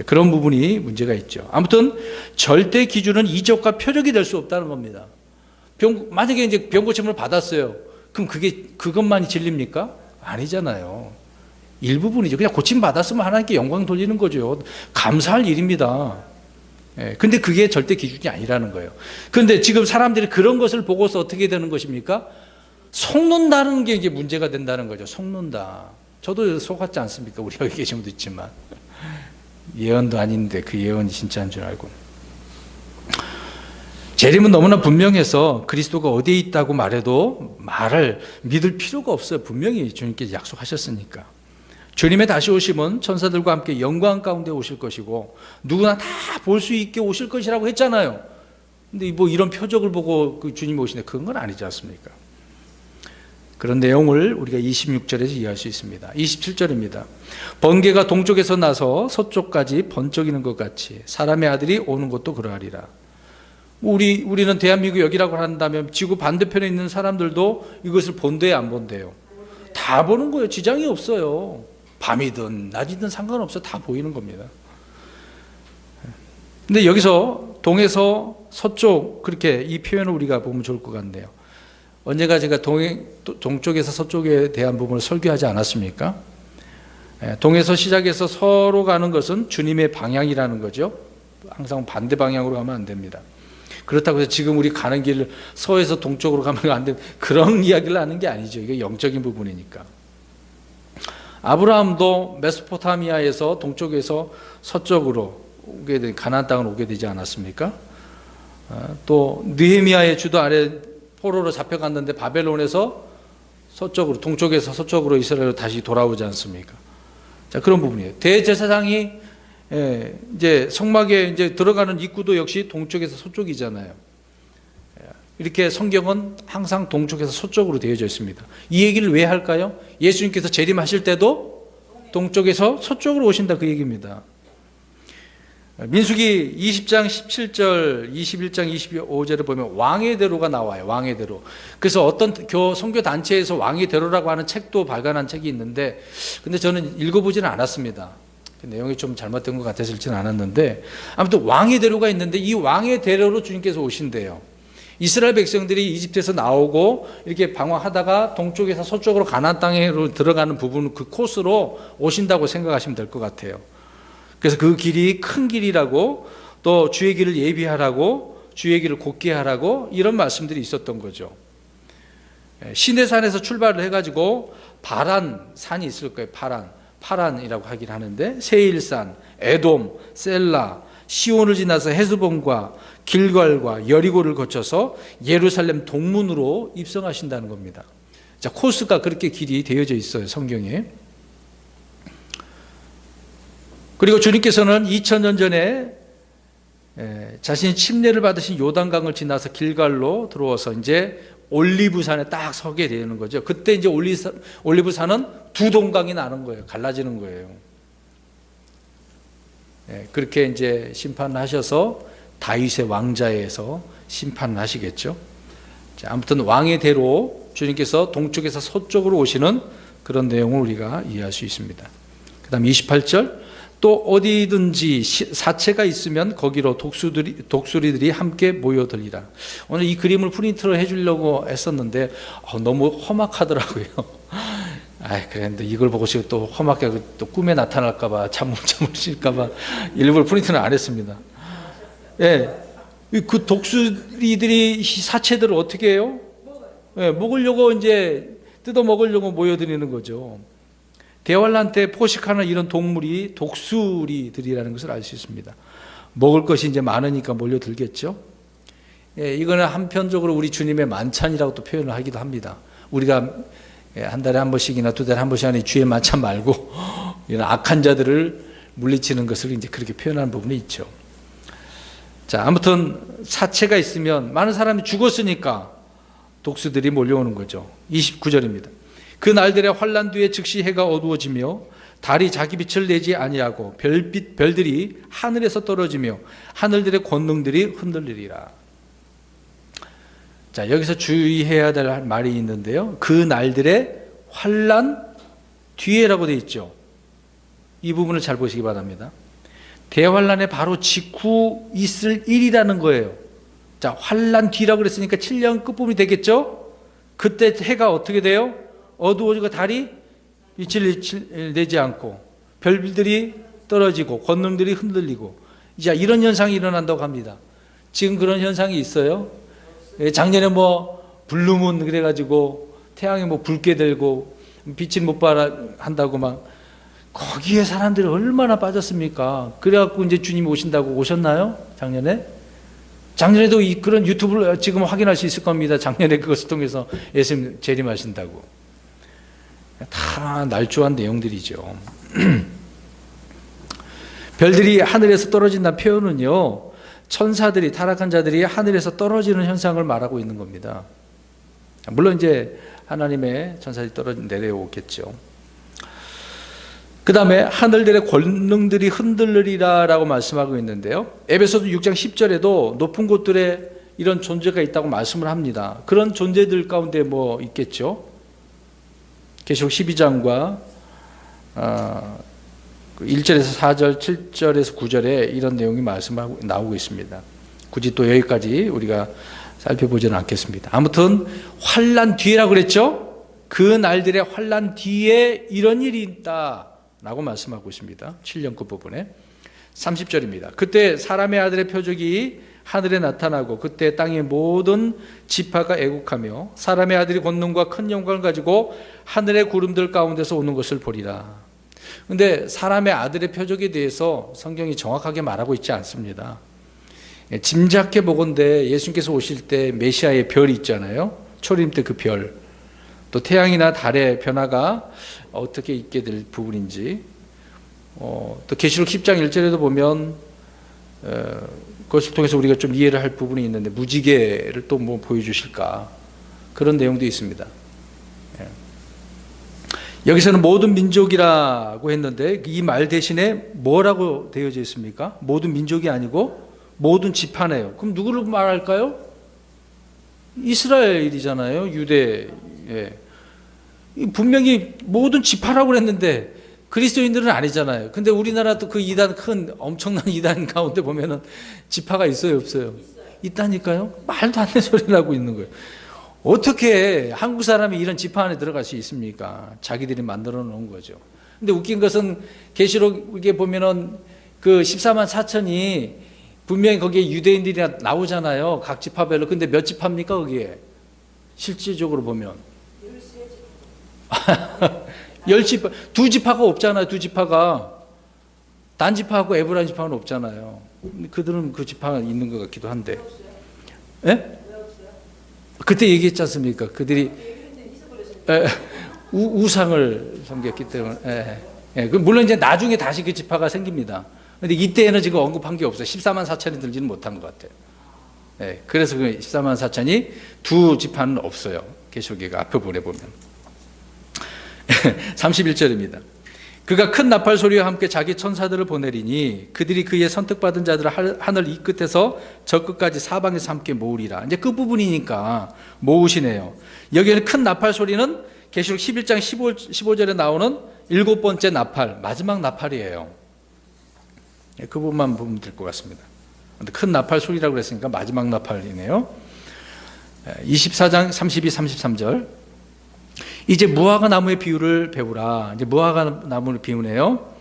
그런 부분이 문제가 있죠. 아무튼 절대 기준은 이적과 표적이 될 수 없다는 겁니다. 만약에 이제 병 고침을 받았어요. 그럼 그것만이 진리입니까? 아니잖아요. 일부분이죠. 그냥 고침 받았으면 하나님께 영광 돌리는 거죠. 감사할 일입니다. 근데 그게 절대 기준이 아니라는 거예요. 그런데 지금 사람들이 그런 것을 보고서 어떻게 되는 것입니까? 속는다는 게 이게 문제가 된다는 거죠. 속는다. 저도 속았지 않습니까? 우리 여기 계신 분도 있지만. 예언도 아닌데 그 예언이 진짜인 줄 알고. 재림은 너무나 분명해서 그리스도가 어디에 있다고 말해도 말을 믿을 필요가 없어요. 분명히 주님께서 약속하셨으니까. 주님의 다시 오심은 천사들과 함께 영광 가운데 오실 것이고 누구나 다 볼 수 있게 오실 것이라고 했잖아요. 근데 뭐 이런 표적을 보고 그 주님이 오시네 그건 건 아니지 않습니까? 그런 내용을 우리가 26절에서 이해할 수 있습니다. 27절입니다. 번개가 동쪽에서 나서 서쪽까지 번쩍이는 것 같이 사람의 아들이 오는 것도 그러하리라. 우리는 대한민국 여기라고 한다면 지구 반대편에 있는 사람들도 이것을 본대요, 안 본대요? 다 보는 거예요. 지장이 없어요. 밤이든 낮이든 상관없어. 다 보이는 겁니다. 근데 여기서 동에서 서쪽 그렇게 이 표현을 우리가 보면 좋을 것 같네요. 언제가 제가 동쪽에서 서쪽에 대한 부분을 설교하지 않았습니까? 동에서 시작해서 서로 가는 것은 주님의 방향이라는 거죠. 항상 반대 방향으로 가면 안 됩니다. 그렇다고 해서 지금 우리 가는 길을 서에서 동쪽으로 가면 안 됩니다. 그런 이야기를 하는 게 아니죠. 이게 영적인 부분이니까. 아브라함도 메소포타미아에서 동쪽에서 서쪽으로 오게 된 가나안 땅을 오게 되지 않았습니까? 또 느헤미야의 주도 아래 포로로 잡혀갔는데 바벨론에서 서쪽으로 동쪽에서 서쪽으로 이스라엘로 다시 돌아오지 않습니까? 자, 그런 부분이에요. 대제사장이 이제 성막에 이제 들어가는 입구도 역시 동쪽에서 서쪽이잖아요. 이렇게 성경은 항상 동쪽에서 서쪽으로 되어져 있습니다. 이 얘기를 왜 할까요? 예수님께서 재림하실 때도 동쪽에서 서쪽으로 오신다 그 얘기입니다. 민수기 20장 17절, 21장 25절을 보면 왕의 대로가 나와요. 왕의 대로. 그래서 어떤 선교 단체에서 왕의 대로라고 하는 책도 발간한 책이 있는데, 근데 저는 읽어보지는 않았습니다. 내용이 좀 잘못된 것 같아서 읽지는 않았는데, 아무튼 왕의 대로가 있는데 이 왕의 대로로 주님께서 오신대요. 이스라엘 백성들이 이집트에서 나오고 이렇게 방황하다가 동쪽에서 서쪽으로 가나안 땅으로 들어가는 부분 그 코스로 오신다고 생각하시면 될 것 같아요. 그래서 그 길이 큰 길이라고 또 주의 길을 예비하라고 주의 길을 곧게 하라고 이런 말씀들이 있었던 거죠. 시내산에서 출발을 해가지고 바란 산이 있을 거예요. 파란이라고 하긴 하는데 세일산, 에돔, 셀라, 시온을 지나서 헤스본과 길갈과 여리고를 거쳐서 예루살렘 동문으로 입성하신다는 겁니다. 자, 코스가 그렇게 길이 되어져 있어요, 성경에. 그리고 주님께서는 2000년 전에 자신이 침례를 받으신 요단강을 지나서 길갈로 들어와서 이제 올리브산에 딱 서게 되는 거죠. 그때 이제 올리브산은 두 동강이 나는 거예요. 갈라지는 거예요. 그렇게 이제 심판하셔서 다윗의 왕자에서 심판을 하시겠죠. 자, 아무튼 왕의 대로 주님께서 동쪽에서 서쪽으로 오시는 그런 내용을 우리가 이해할 수 있습니다. 그 다음 28절, 또 어디든지 사체가 있으면 거기로 독수리들이 함께 모여들리라. 오늘 이 그림을 프린트를 해주려고 했었는데 너무 험악하더라고요. 그런데 이걸 보고 또 험하게 또 꿈에 나타날까봐 잠을 실까봐 일부러 프린트는 안 했습니다. 그 독수리들이 사체들을 어떻게 해요? 먹으려고 이제 뜯어 먹으려고 모여드리는 거죠. 대환란 때 포식하는 이런 동물이 독수리들이라는 것을 알 수 있습니다. 먹을 것이 이제 많으니까 몰려들겠죠. 이거는 한편적으로 우리 주님의 만찬이라고 또 표현을 하기도 합니다. 우리가 한 달에 한 번씩이나 두 달에 한 번씩 하는 주의 만찬 말고 이런 악한 자들을 물리치는 것을 이제 그렇게 표현하는 부분이 있죠. 자, 아무튼 사체가 있으면 많은 사람이 죽었으니까 독수들이 몰려오는 거죠. 29절입니다. 그 날들의 환난 뒤에 즉시 해가 어두워지며 달이 자기 빛을 내지 아니하고 별들이 하늘에서 떨어지며 하늘들의 권능들이 흔들리리라. 자, 여기서 주의해야 될 말이 있는데요. 그 날들의 환난 뒤에라고 되어 있죠. 이 부분을 잘 보시기 바랍니다. 대환란의 바로 직후 있을 일이라는 거예요. 자, 환난 뒤라고 그랬으니까 7년 끝부분이 되겠죠. 그때 해가 어떻게 돼요? 어두워지고 달이 빛을 내지 않고 별들이 떨어지고 권능들이 흔들리고 이제 이런 현상이 일어난다고 합니다. 지금 그런 현상이 있어요. 작년에 뭐 블루문 그래가지고 태양이 뭐 붉게 되고 빛을 못 발하 한다고 막 거기에 사람들이 얼마나 빠졌습니까? 그래갖고 이제 주님이 오신다고 오셨나요? 작년에도 그런 유튜브를 지금 확인할 수 있을 겁니다. 작년에 그것을 통해서 예수님 재림하신다고. 다 날조한 내용들이죠. 별들이 하늘에서 떨어진다는 표현은요, 천사들이, 타락한 자들이 하늘에서 떨어지는 현상을 말하고 있는 겁니다. 물론 이제 하나님의 천사들이 내려오겠죠. 그 다음에 하늘들의 권능들이 흔들리리라 라고 말씀하고 있는데요. 에베소서 6장 10절에도 높은 곳들에 이런 존재가 있다고 말씀을 합니다. 그런 존재들 가운데 뭐 있겠죠. 계시록 12장과 1절에서 4절, 7절에서 9절에 이런 내용이 말씀하고 나오고 있습니다. 굳이 또 여기까지 우리가 살펴보지는 않겠습니다. 아무튼 환난 뒤에라고 그랬죠. 그 날들의 환난 뒤에 이런 일이 있다라고 말씀하고 있습니다. 7년 그 부분에 30절입니다. 그때 사람의 아들의 표적이 하늘에 나타나고 그때 땅의 모든 지파가 애국하며 사람의 아들이 권능과 큰 영광을 가지고 하늘의 구름들 가운데서 오는 것을 보리라. 그런데 사람의 아들의 표적에 대해서 성경이 정확하게 말하고 있지 않습니다. 짐작해 보건대 예수님께서 오실 때 메시아의 별이 있잖아요. 초림 때 그 별, 또 태양이나 달의 변화가 어떻게 있게 될 부분인지, 또 계시록 10장 1절에도 보면 그것을 통해서 우리가 좀 이해를 할 부분이 있는데 무지개를 또 뭐 보여주실까, 그런 내용도 있습니다. 여기서는 모든 민족이라고 했는데 이 말 대신에 뭐라고 되어져 있습니까? 모든 민족이 아니고 모든 지파네요. 그럼 누구를 말할까요? 이스라엘이잖아요. 유대. 분명히 모든 지파라고 그랬는데 그리스도인들은 아니잖아요. 근데 우리나라도 그 이단, 큰 엄청난 이단 가운데 보면은 지파가 있어요, 없어요? 있다니까요. 말도 안 되는 소리를 하고 있는 거예요. 어떻게 한국 사람이 이런 지파 안에 들어갈 수 있습니까? 자기들이 만들어 놓은 거죠. 근데 웃긴 것은 계시록에 보면은 그 14만 4천이 분명히 거기에 유대인들이 나오잖아요. 각 지파별로. 근데 몇 지파입니까, 거기에? 실질적으로 보면. 10지파. 두 지파가 없잖아요, 두 지파가. 단지파하고 에브라임 지파는 없잖아요. 그들은 그 지파가 있는 것 같기도 한데. 예? 그때 얘기했지 않습니까? 그들이 우상을 섬겼기 때문에. 예, 물론 이제 나중에 다시 그 지파가 생깁니다. 근데 이때에는 지금 언급한 게 없어요. 14만 4천이 들지는 못한 것 같아요. 예, 그래서 그 14만 4천이 두 지파는 없어요. 계시록기가 앞에 보내보면. 31절입니다. 그가 큰 나팔 소리와 함께 자기 천사들을 보내리니 그들이 그의 선택받은 자들을 하늘 이 끝에서 저 끝까지 사방에서 함께 모으리라. 이제 끝부분이니까 모으시네요. 여기에는 큰 나팔 소리는 계시록 11장 15절에 나오는 7번째 나팔, 마지막 나팔이에요. 그 부분만 보면 될 것 같습니다. 큰 나팔 소리라고 그랬으니까 마지막 나팔이네요. 24장 32, 33절. 이제 무화과 나무의 비유를 배우라. 이제 무화과 나무를 비우네요.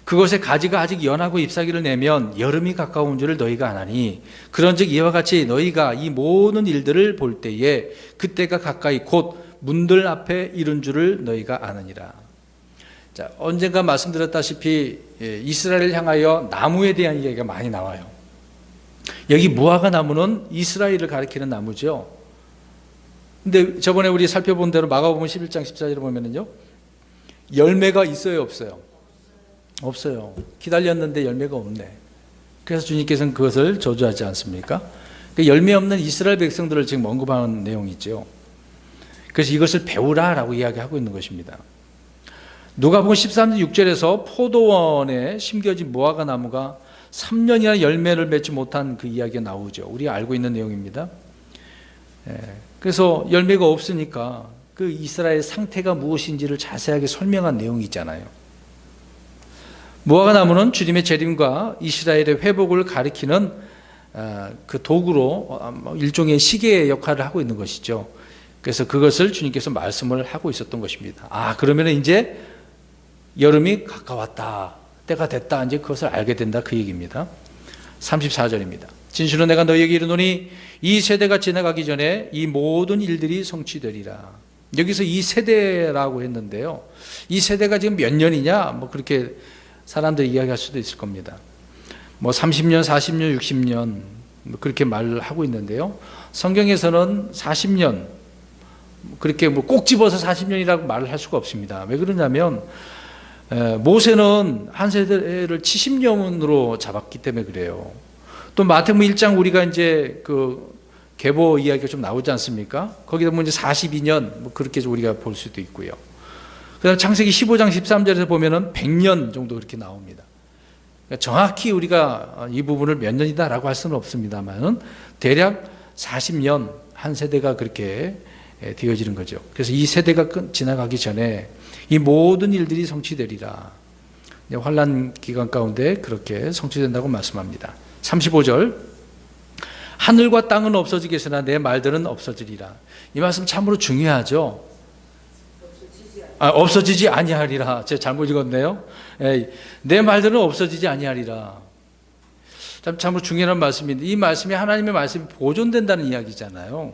그것의 가지가 아직 연하고 잎사귀를 내면 여름이 가까운 줄을 너희가 아나니 그런즉 이와 같이 너희가 이 모든 일들을 볼 때에 그때가 가까이 곧 문들 앞에 이른 줄을 너희가 아느니라. 자, 언젠가 말씀드렸다시피 이스라엘을 향하여 나무에 대한 이야기가 많이 나와요. 여기 무화과 나무는 이스라엘을 가리키는 나무죠. 근데 저번에 우리 살펴본 대로 마가복음 11장 14절에 보면은요, 열매가 있어요, 없어요? 없어요. 기다렸는데 열매가 없네. 그래서 주님께서는 그것을 저주하지 않습니까? 그 열매 없는 이스라엘 백성들을 지금 언급하는 내용이죠. 그래서 이것을 배우라라고 이야기하고 있는 것입니다. 누가복음 13장 6절에서 포도원에 심겨진 무화과 나무가 3년이나 열매를 맺지 못한 그 이야기가 나오죠. 우리가 알고 있는 내용입니다. 그래서 열매가 없으니까 그 이스라엘 상태가 무엇인지를 자세하게 설명한 내용이 있잖아요. 무화과 나무는 주님의 재림과 이스라엘의 회복을 가리키는 그 도구로 일종의 시계의 역할을 하고 있는 것이죠. 그래서 그것을 주님께서 말씀을 하고 있었던 것입니다. 그러면 이제 여름이 가까웠다, 때가 됐다, 이제 그것을 알게 된다, 그 얘기입니다. 34절입니다. 진실로 내가 너희에게 이르노니 이 세대가 지나가기 전에 이 모든 일들이 성취되리라. 여기서 이 세대라고 했는데요, 이 세대가 지금 몇 년이냐, 그렇게 사람들이 이야기할 수도 있을 겁니다. 30년, 40년, 60년 그렇게 말을 하고 있는데요, 성경에서는 40년, 그렇게 꼭 집어서 40년이라고 말을 할 수가 없습니다. 왜 그러냐면 모세는 한 세대를 70년으로 잡았기 때문에 그래요. 또 마태복음 1장 우리가 이제 그 계보 이야기가 좀 나오지 않습니까? 거기다 보면 이제 42년 그렇게 우리가 볼 수도 있고요. 그다음 창세기 15장 13절에서 보면은 100년 정도 그렇게 나옵니다. 그러니까 정확히 우리가 이 부분을 몇 년이다라고 할 수는 없습니다만은 대략 40년 한 세대가 그렇게 되어지는 거죠. 그래서 이 세대가 지나가기 전에 이 모든 일들이 성취되리라. 환난 기간 가운데 그렇게 성취된다고 말씀합니다. 35절, 하늘과 땅은 없어지겠으나 내 말들은 없어지리라. 이 말씀 참으로 중요하죠. 없어지지 아니하리라. 제가 잘못 읽었네요. 내 말들은 없어지지 아니하리라. 참으로 중요한 말씀인데, 이 말씀이 하나님의 말씀이 보존된다는 이야기잖아요.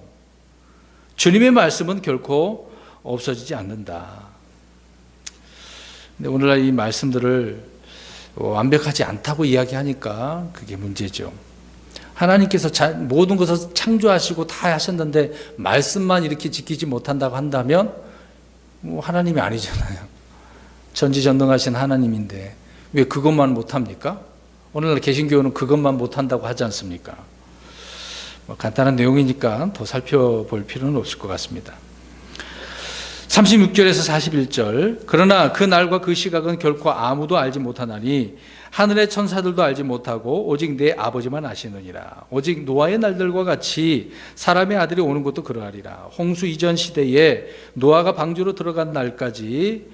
주님의 말씀은 결코 없어지지 않는다. 근데 오늘날 이 말씀들을 완벽하지 않다고 이야기하니까 그게 문제죠. 하나님께서 모든 것을 창조하시고 다 하셨는데 말씀만 이렇게 지키지 못한다고 한다면 하나님이 아니잖아요. 전지전능하신 하나님인데 왜 그것만 못합니까? 오늘날 개신교는 그것만 못한다고 하지 않습니까? 간단한 내용이니까 더 살펴볼 필요는 없을 것 같습니다. 36절에서 41절, 그러나 그 날과 그 시각은 결코 아무도 알지 못하나니 하늘의 천사들도 알지 못하고 오직 내 아버지만 아시느니라. 오직 노아의 날들과 같이 사람의 아들이 오는 것도 그러하리라. 홍수 이전 시대에 노아가 방주로 들어간 날까지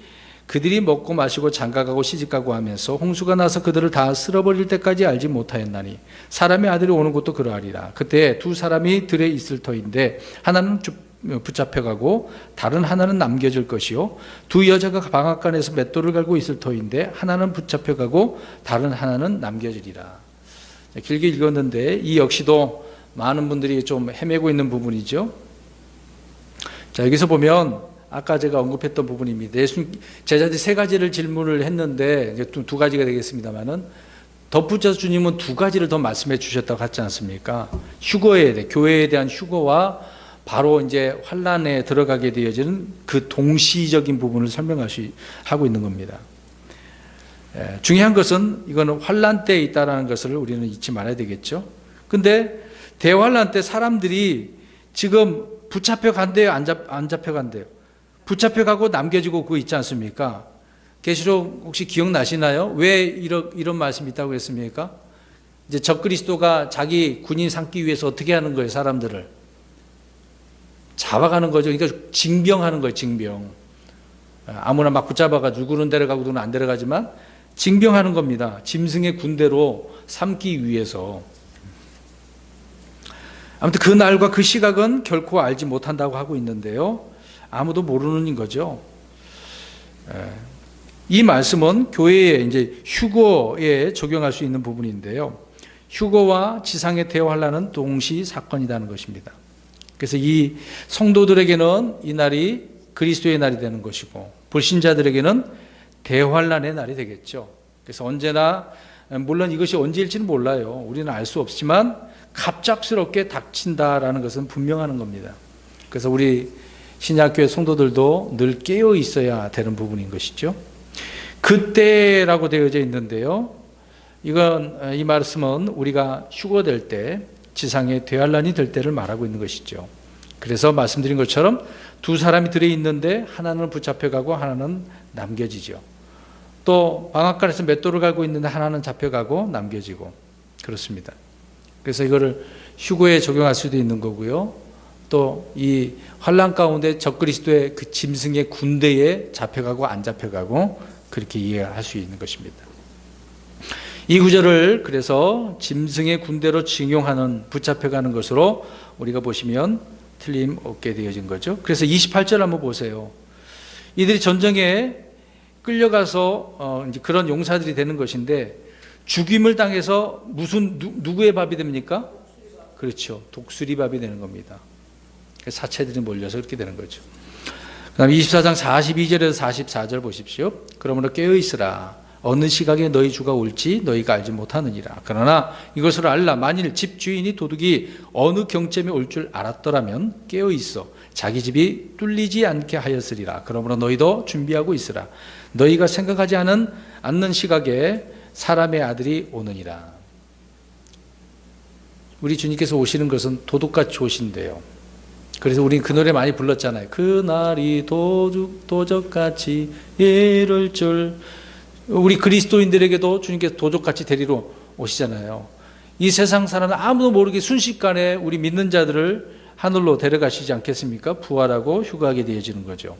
그들이 먹고 마시고 장가가고 시집가고 하면서 홍수가 나서 그들을 다 쓸어버릴 때까지 알지 못하였나니 사람의 아들이 오는 것도 그러하리라. 그때 두 사람이 들에 있을 터인데 하나는 붙잡혀가고 다른 하나는 남겨질 것이요, 두 여자가 방앗간에서 맷돌을 갈고 있을 터인데 하나는 붙잡혀가고 다른 하나는 남겨지리라. 길게 읽었는데 이 역시도 많은 분들이 좀 헤매고 있는 부분이죠. 자, 여기서 보면 아까 제가 언급했던 부분입니다. 제자들이 세 가지를 질문을 했는데 이제 두 가지가 되겠습니다만은 덧붙여서 주님은 두 가지를 더 말씀해 주셨다고 하지 않습니까? 교회에 대한 휴거와 바로 이제 환란에 들어가게 되어지는 그 동시적인 부분을 설명하고 있는 겁니다. 중요한 것은 이거는 환난 때에 있다는 것을 우리는 잊지 말아야 되겠죠. 근데 대환난 때 사람들이 지금 붙잡혀 간대요, 안 잡혀 간대요? 붙잡혀 가고 남겨지고 그거 있지 않습니까? 계시록 혹시 기억나시나요? 왜 이런 말씀이 있다고 했습니까? 이제 적그리스도가 자기 군인 삼기 위해서 어떻게 하는 거예요? 사람들을 잡아가는 거죠. 그러니까 징병하는 거예요. 징병. 아무나 막 붙잡아가지고 누구는 데려가고 누구는 안 데려가지만 징병하는 겁니다. 짐승의 군대로 삼기 위해서. 아무튼 그 날과 그 시각은 결코 알지 못한다고 하고 있는데요. 아무도 모르는 거죠. 이 말씀은 교회에 이제 휴거에 적용할 수 있는 부분인데요. 휴거와 지상의 대환란은 동시 사건이라는 것입니다. 그래서 이 성도들에게는 이 날이 그리스도의 날이 되는 것이고 불신자들에게는 대환란의 날이 되겠죠. 그래서 언제나 물론 이것이 언제일지는 몰라요. 우리는 알 수 없지만 갑작스럽게 닥친다라는 것은 분명한 겁니다. 그래서 우리 신약교회 성도들도 늘 깨어 있어야 되는 부분인 것이죠. 그때라고 되어져 있는데요. 이 말씀은 우리가 휴거될 때 지상의 대환란이 될 때를 말하고 있는 것이죠. 그래서 말씀드린 것처럼 두 사람이 들어있는데 하나는 붙잡혀가고 하나는 남겨지죠. 또 방앗간에서 맷돌을 갈고 있는데 하나는 잡혀가고 남겨지고 그렇습니다. 그래서 이거를 휴거에 적용할 수도 있는 거고요. 또 이 환난 가운데 적그리스도의 그 짐승의 군대에 잡혀가고 안 잡혀가고 그렇게 이해할 수 있는 것입니다. 이 구절을 그래서 짐승의 군대로 징용하는 붙잡혀가는 것으로 우리가 보시면 틀림없게 되어진 거죠. 그래서 28절 한번 보세요. 이들이 전쟁에 끌려가서 이제 그런 용사들이 되는 것인데 죽임을 당해서 누구의 밥이 됩니까? 그렇죠. 독수리 밥이 되는 겁니다. 사체들이 몰려서 그렇게 되는 거죠. 그 다음에 24장 42절에서 44절 보십시오. 그러므로 깨어있으라. 어느 시각에 너희 주가 올지 너희가 알지 못하느니라. 그러나 이것을 알라. 만일 집 주인이 도둑이 어느 경점에 올 줄 알았더라면 깨어있어. 자기 집이 뚫리지 않게 하였으리라. 그러므로 너희도 준비하고 있으라. 너희가 생각하지 않는 시각에 사람의 아들이 오느니라. 우리 주님께서 오시는 것은 도둑같이 오신대요. 그래서 우리 그 노래 많이 불렀잖아요. 그날이 도적같이 이를 줄. 우리 그리스도인들에게도 주님께서 도적같이 데리러 오시잖아요. 이 세상 사람은 아무도 모르게 순식간에 우리 믿는 자들을 하늘로 데려가시지 않겠습니까? 부활하고 휴가하게 되어지는 거죠.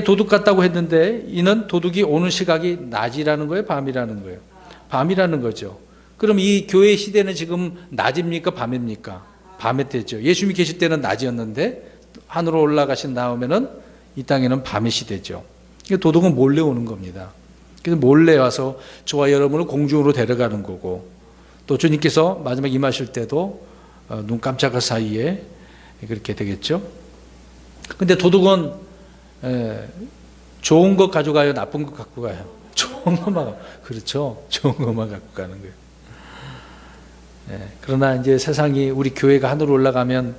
도둑 같다고 했는데 이는 도둑이 오는 시각이 낮이라는 거예요? 밤이라는 거예요? 밤이라는 거죠. 그럼 이 교회 시대는 지금 낮입니까? 밤입니까? 밤에 때죠. 예수님이 계실 때는 낮이었는데 하늘로 올라가신 다음에는 이 땅에는 밤의 시대죠. 도둑은 몰래 오는 겁니다. 그래서 몰래 와서 저와 여러분을 공중으로 데려가는 거고 또 주님께서 마지막 임하실 때도 눈 깜짝할 사이에 그렇게 되겠죠. 근데 도둑은 좋은 것 가져가요? 나쁜 것 갖고 가요? 좋은 것만, 그렇죠. 좋은 것만 갖고 가는 거예요. 그러나 이제 세상이 우리 교회가 하늘로 올라가면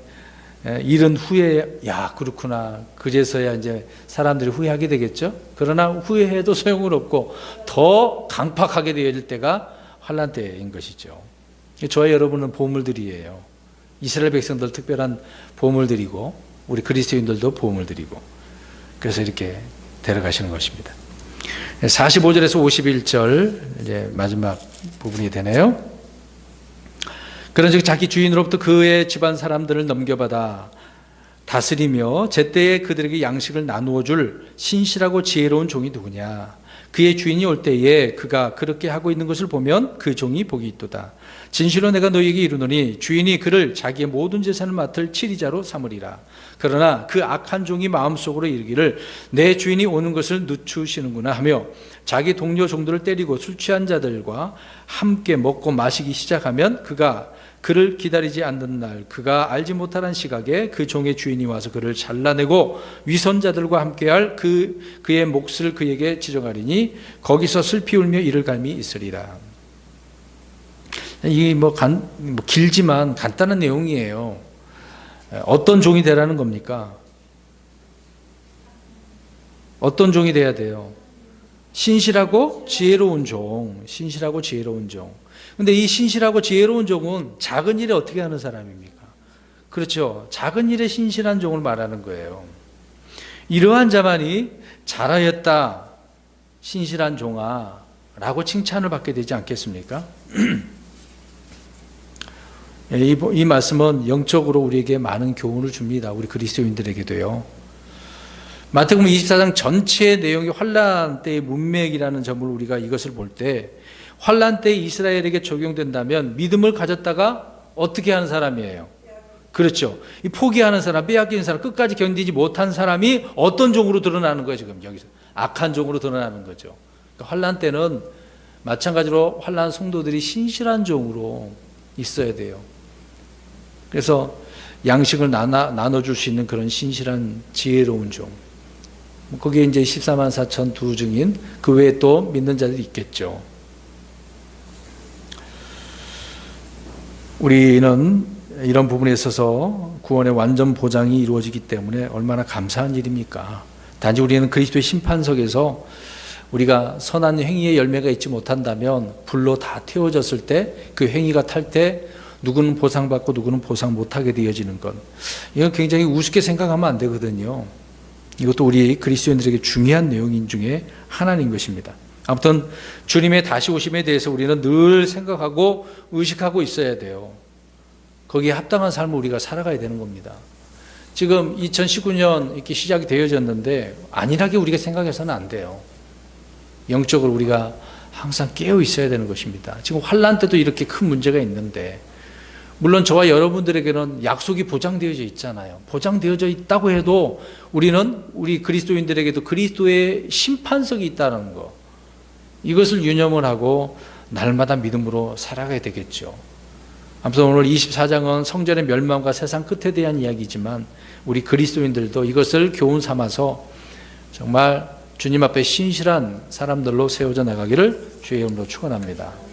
이른 후에 야 그렇구나 그제서야 이제 사람들이 후회하게 되겠죠. 그러나 후회해도 소용은 없고 더 강팍하게 되어질 때가 환난 때인 것이죠. 저와 여러분은 보물들이에요. 이스라엘 백성들 특별한 보물들이고 우리 그리스도인들도 보물들이고 그래서 이렇게 데려가시는 것입니다. 45절에서 51절 이제 마지막 부분이 되네요. 그런즉 자기 주인으로부터 그의 집안 사람들을 넘겨받아 다스리며 제때에 그들에게 양식을 나누어 줄 신실하고 지혜로운 종이 누구냐. 그의 주인이 올 때에 그가 그렇게 하고 있는 것을 보면 그 종이 복이 있도다. 진실로 내가 너희에게 이르노니 주인이 그를 자기의 모든 재산을 맡을 치리자로 삼으리라. 그러나 그 악한 종이 마음속으로 이르기를 내 주인이 오는 것을 늦추시는구나 하며 자기 동료 종들을 때리고 술 취한 자들과 함께 먹고 마시기 시작하면 그가 그를 기다리지 않는 날 그가 알지 못하는 시각에 그 종의 주인이 와서 그를 잘라내고 위선자들과 함께할 그의 몫을 그에게 지정하리니 거기서 슬피 울며 이를 갈미 있으리라. 이게 길지만 간단한 내용이에요. 어떤 종이 되라는 겁니까? 어떤 종이 돼야 돼요? 신실하고 지혜로운 종, 신실하고 지혜로운 종. 근데 이 신실하고 지혜로운 종은 작은 일에 어떻게 하는 사람입니까? 그렇죠. 작은 일에 신실한 종을 말하는 거예요. 이러한 자만이 잘하였다, 신실한 종아 라고 칭찬을 받게 되지 않겠습니까? 이 말씀은 영적으로 우리에게 많은 교훈을 줍니다. 우리 그리스도인들에게도요. 마태복음 24장 전체의 내용이 환난 때의 문맥이라는 점을 우리가 이것을 볼 때 환난 때 이스라엘에게 적용된다면 믿음을 가졌다가 어떻게 하는 사람이에요? 그렇죠. 이 포기하는 사람, 빼앗기는 사람, 끝까지 견디지 못한 사람이 어떤 종으로 드러나는 거예요, 지금 여기서. 악한 종으로 드러나는 거죠. 그러니까 환난 때는 마찬가지로 환난 성도들이 신실한 종으로 있어야 돼요. 그래서 양식을 나눠줄 수 있는 그런 신실한 지혜로운 종. 거기에 이제 14만 4천 두 증인, 그 외에 또 믿는 자들이 있겠죠. 우리는 이런 부분에 있어서 구원의 완전 보장이 이루어지기 때문에 얼마나 감사한 일입니까? 단지 우리는 그리스도의 심판석에서 우리가 선한 행위의 열매가 있지 못한다면 불로 다 태워졌을 때 그 행위가 탈 때 누구는 보상받고 누구는 보상 못하게 되어지는 것. 이건 굉장히 우습게 생각하면 안 되거든요. 이것도 우리 그리스도인들에게 중요한 내용인 중에 하나인 것입니다. 아무튼 주님의 다시 오심에 대해서 우리는 늘 생각하고 의식하고 있어야 돼요. 거기에 합당한 삶을 우리가 살아가야 되는 겁니다. 지금 2019년 이렇게 시작이 되어졌는데 안일하게 우리가 생각해서는 안 돼요. 영적으로 우리가 항상 깨어 있어야 되는 것입니다. 지금 환난 때도 이렇게 큰 문제가 있는데 물론 저와 여러분들에게는 약속이 보장되어져 있잖아요. 보장되어져 있다고 해도 우리 그리스도인들에게도 그리스도의 심판석이 있다는 거, 이것을 유념을 하고 날마다 믿음으로 살아가야 되겠죠. 아무튼 오늘 24장은 성전의 멸망과 세상 끝에 대한 이야기지만 우리 그리스도인들도 이것을 교훈 삼아서 정말 주님 앞에 신실한 사람들로 세워져 나가기를 주의 이름으로 축원합니다.